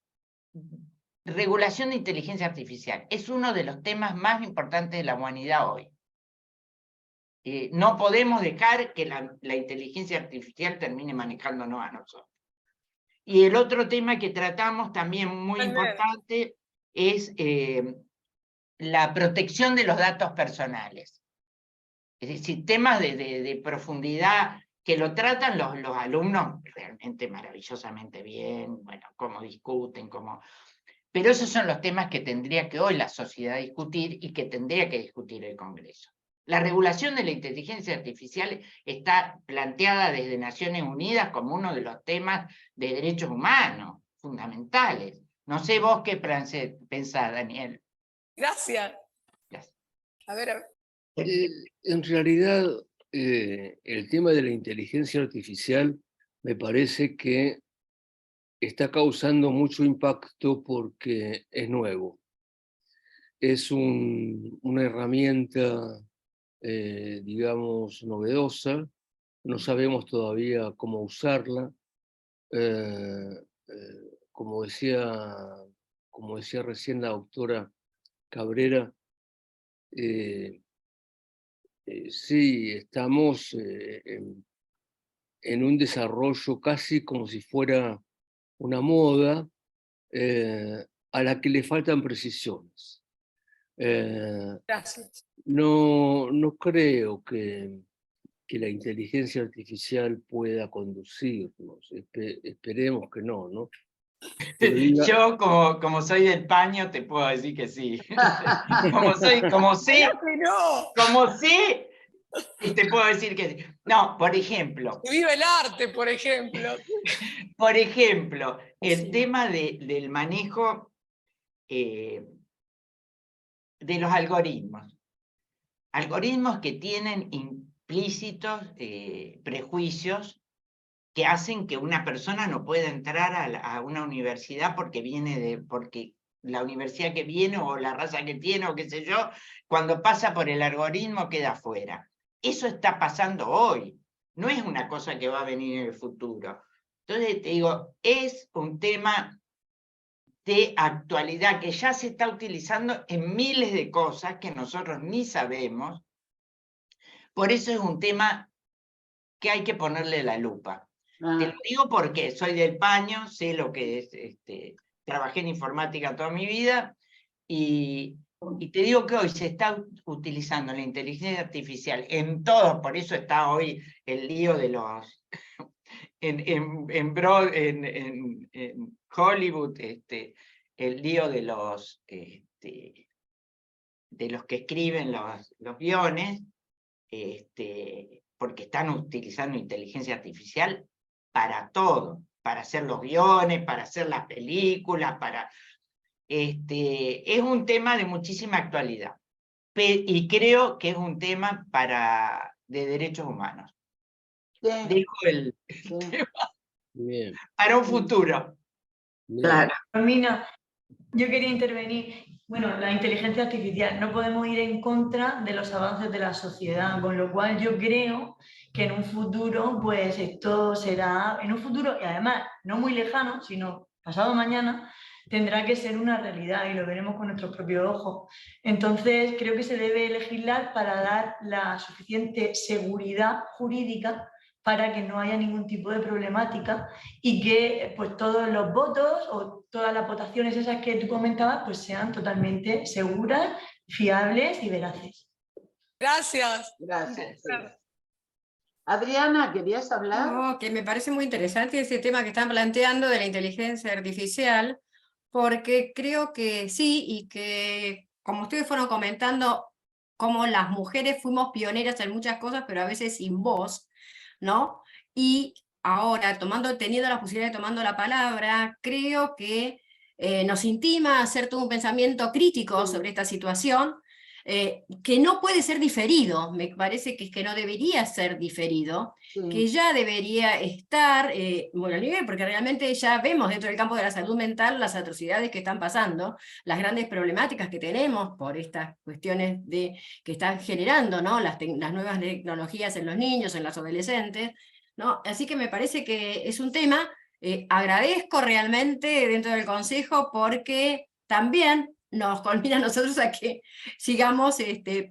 Regulación de inteligencia artificial es uno de los temas más importantes de la humanidad hoy. No podemos dejar que la inteligencia artificial termine manejándonos a nosotros. Y el otro tema que tratamos también muy importante es la protección de los datos personales. Es decir, temas de profundidad que lo tratan los alumnos realmente maravillosamente bien, bueno, cómo discuten, cómo... Pero esos son los temas que tendría que hoy la sociedad discutir y que tendría que discutir el Congreso. La regulación de la inteligencia artificial está planteada desde Naciones Unidas como uno de los temas de derechos humanos fundamentales. No sé vos qué pensás, Daniel. Gracias. Gracias. A ver. En realidad, el tema de la inteligencia artificial me parece que está causando mucho impacto porque es nuevo. Es una herramienta, digamos, novedosa. No sabemos todavía cómo usarla. Como decía recién la doctora Cabrera, sí, estamos en un desarrollo casi como si fuera una moda a la que le faltan precisiones. Gracias. No creo que la inteligencia artificial pueda conducirnos. Esperemos que no, ¿no? Yo, como soy del paño, te puedo decir que sí. como sé, y te puedo decir que sí. No, por ejemplo. Que viva el arte, por ejemplo. Por ejemplo, el Sí. tema del manejo de los algoritmos. Algoritmos que tienen implícitos prejuicios que hacen que una persona no pueda entrar a una universidad porque la universidad que viene o la raza que tiene o qué sé yo, cuando pasa por el algoritmo queda fuera. Eso está pasando hoy, no es una cosa que va a venir en el futuro. Entonces te digo, es un tema de actualidad que ya se está utilizando en miles de cosas que nosotros ni sabemos. Por eso es un tema que hay que ponerle la lupa. Te lo digo porque soy del paño, sé lo que es, trabajé en informática toda mi vida, y te digo que hoy se está utilizando la inteligencia artificial en todo, por eso está hoy el lío de los... en Hollywood, el lío de los que escriben los guiones, porque están utilizando inteligencia artificial para todo, para hacer los guiones, para hacer las películas, es un tema de muchísima actualidad. Y creo que es un tema de derechos humanos. Sí. Dejo el tema Bien. para un futuro. Bien. Claro. Romina, yo quería intervenir. Bueno, la inteligencia artificial, no podemos ir en contra de los avances de la sociedad, con lo cual yo creo que en un futuro, pues esto será, en un futuro, y además no muy lejano, sino pasado mañana, tendrá que ser una realidad y lo veremos con nuestros propios ojos. Entonces, creo que se debe legislar para dar la suficiente seguridad jurídica para que no haya ningún tipo de problemática y que pues todos los votos o todas las votaciones esas que tú comentabas pues sean totalmente seguras, fiables y veraces. Gracias. Gracias. Sí. Adriana, ¿querías hablar? No, que me parece muy interesante ese tema que están planteando de la inteligencia artificial, porque creo que sí, y que como ustedes fueron comentando, como las mujeres fuimos pioneras en muchas cosas, pero a veces sin voz, ¿no? Y ahora, teniendo la posibilidad de tomando la palabra, creo que nos intima hacer todo un pensamiento crítico sobre esta situación, que no puede ser diferido, me parece que no debería ser diferido, que ya debería estar, bueno, al nivel, porque realmente ya vemos dentro del campo de la salud mental las atrocidades que están pasando, las grandes problemáticas que tenemos por estas cuestiones que están generando, ¿no? las nuevas tecnologías en los niños, en los adolescentes, ¿no? Así que me parece que es un tema, agradezco realmente dentro del Consejo porque también nos conmina a nosotros a que sigamos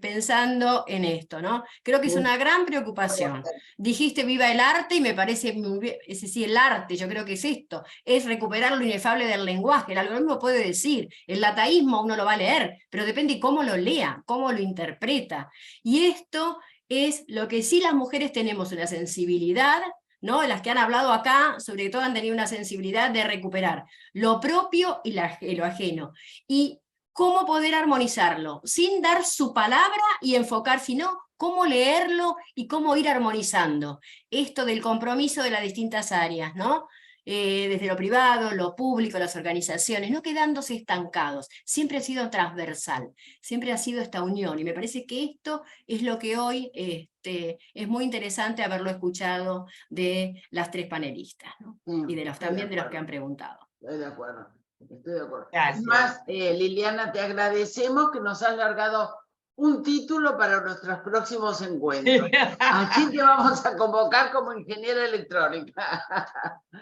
pensando en esto, ¿no? Creo que es una gran preocupación. Dijiste viva el arte y me parece muy bien, es decir, el arte, yo creo que es esto, es recuperar lo inefable del lenguaje. El algoritmo puede decir, el lataísmo uno lo va a leer, pero depende cómo lo lea, cómo lo interpreta. Y esto es lo que sí las mujeres tenemos, una sensibilidad, ¿no? Las que han hablado acá, sobre todo han tenido una sensibilidad de recuperar lo propio y lo ajeno. Y cómo poder armonizarlo, sin dar su palabra y enfocar, sino cómo leerlo y cómo ir armonizando. Esto del compromiso de las distintas áreas, ¿no? Desde lo privado, lo público, las organizaciones, no quedándose estancados. Siempre ha sido transversal, siempre ha sido esta unión, y me parece que esto es lo que hoy es muy interesante haberlo escuchado de las tres panelistas, ¿no? Y de también de los que han preguntado. Estoy de acuerdo. Estoy de acuerdo. Gracias. Además, Liliana, te agradecemos que nos has largado un título para nuestros próximos encuentros. Aquí te vamos a convocar como ingeniera electrónica.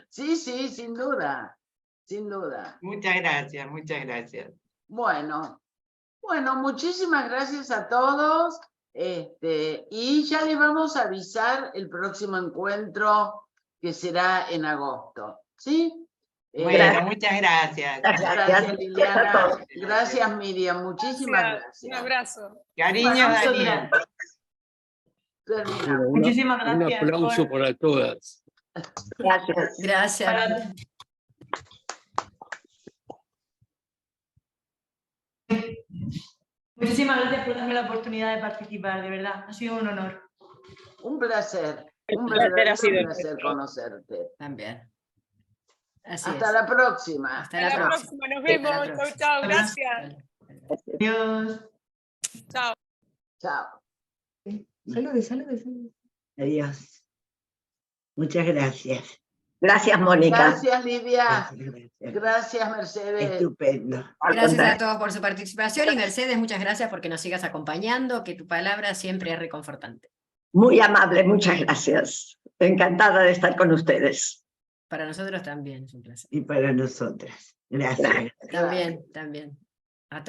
Sí, sí, sin duda. Sin duda. Muchas gracias, muchas gracias. Bueno, muchísimas gracias a todos. Y ya les vamos a avisar el próximo encuentro que será en agosto. ¿Sí? Bueno, muchas gracias. Gracias, Liliana. Gracias, Miriam. Muchísimas gracias. Un abrazo. Cariño, Daniel. Terminamos. Muchísimas gracias. Un aplauso para todas. Gracias. Gracias. Muchísimas gracias por darme la oportunidad de participar, de verdad. Ha sido un honor. Un placer. Un placer ha sido verdadero placer nuestro. conocerte. También. Así Hasta es. la próxima. Hasta Hasta la la próxima. próxima, nos Hasta la vemos. Chau, próxima. chau, gracias. Adiós. Chao. Chao. Saludos. Adiós. Muchas gracias. Gracias, Mónica. Gracias, Lidia. Gracias. Gracias, Mercedes. Estupendo. Gracias a todos por su participación, y Mercedes, muchas gracias porque nos sigas acompañando, que tu palabra siempre es reconfortante. Muy amable, muchas gracias. Encantada de estar con ustedes. Para nosotros también es un placer. Y para nosotras. Gracias. También. A todos.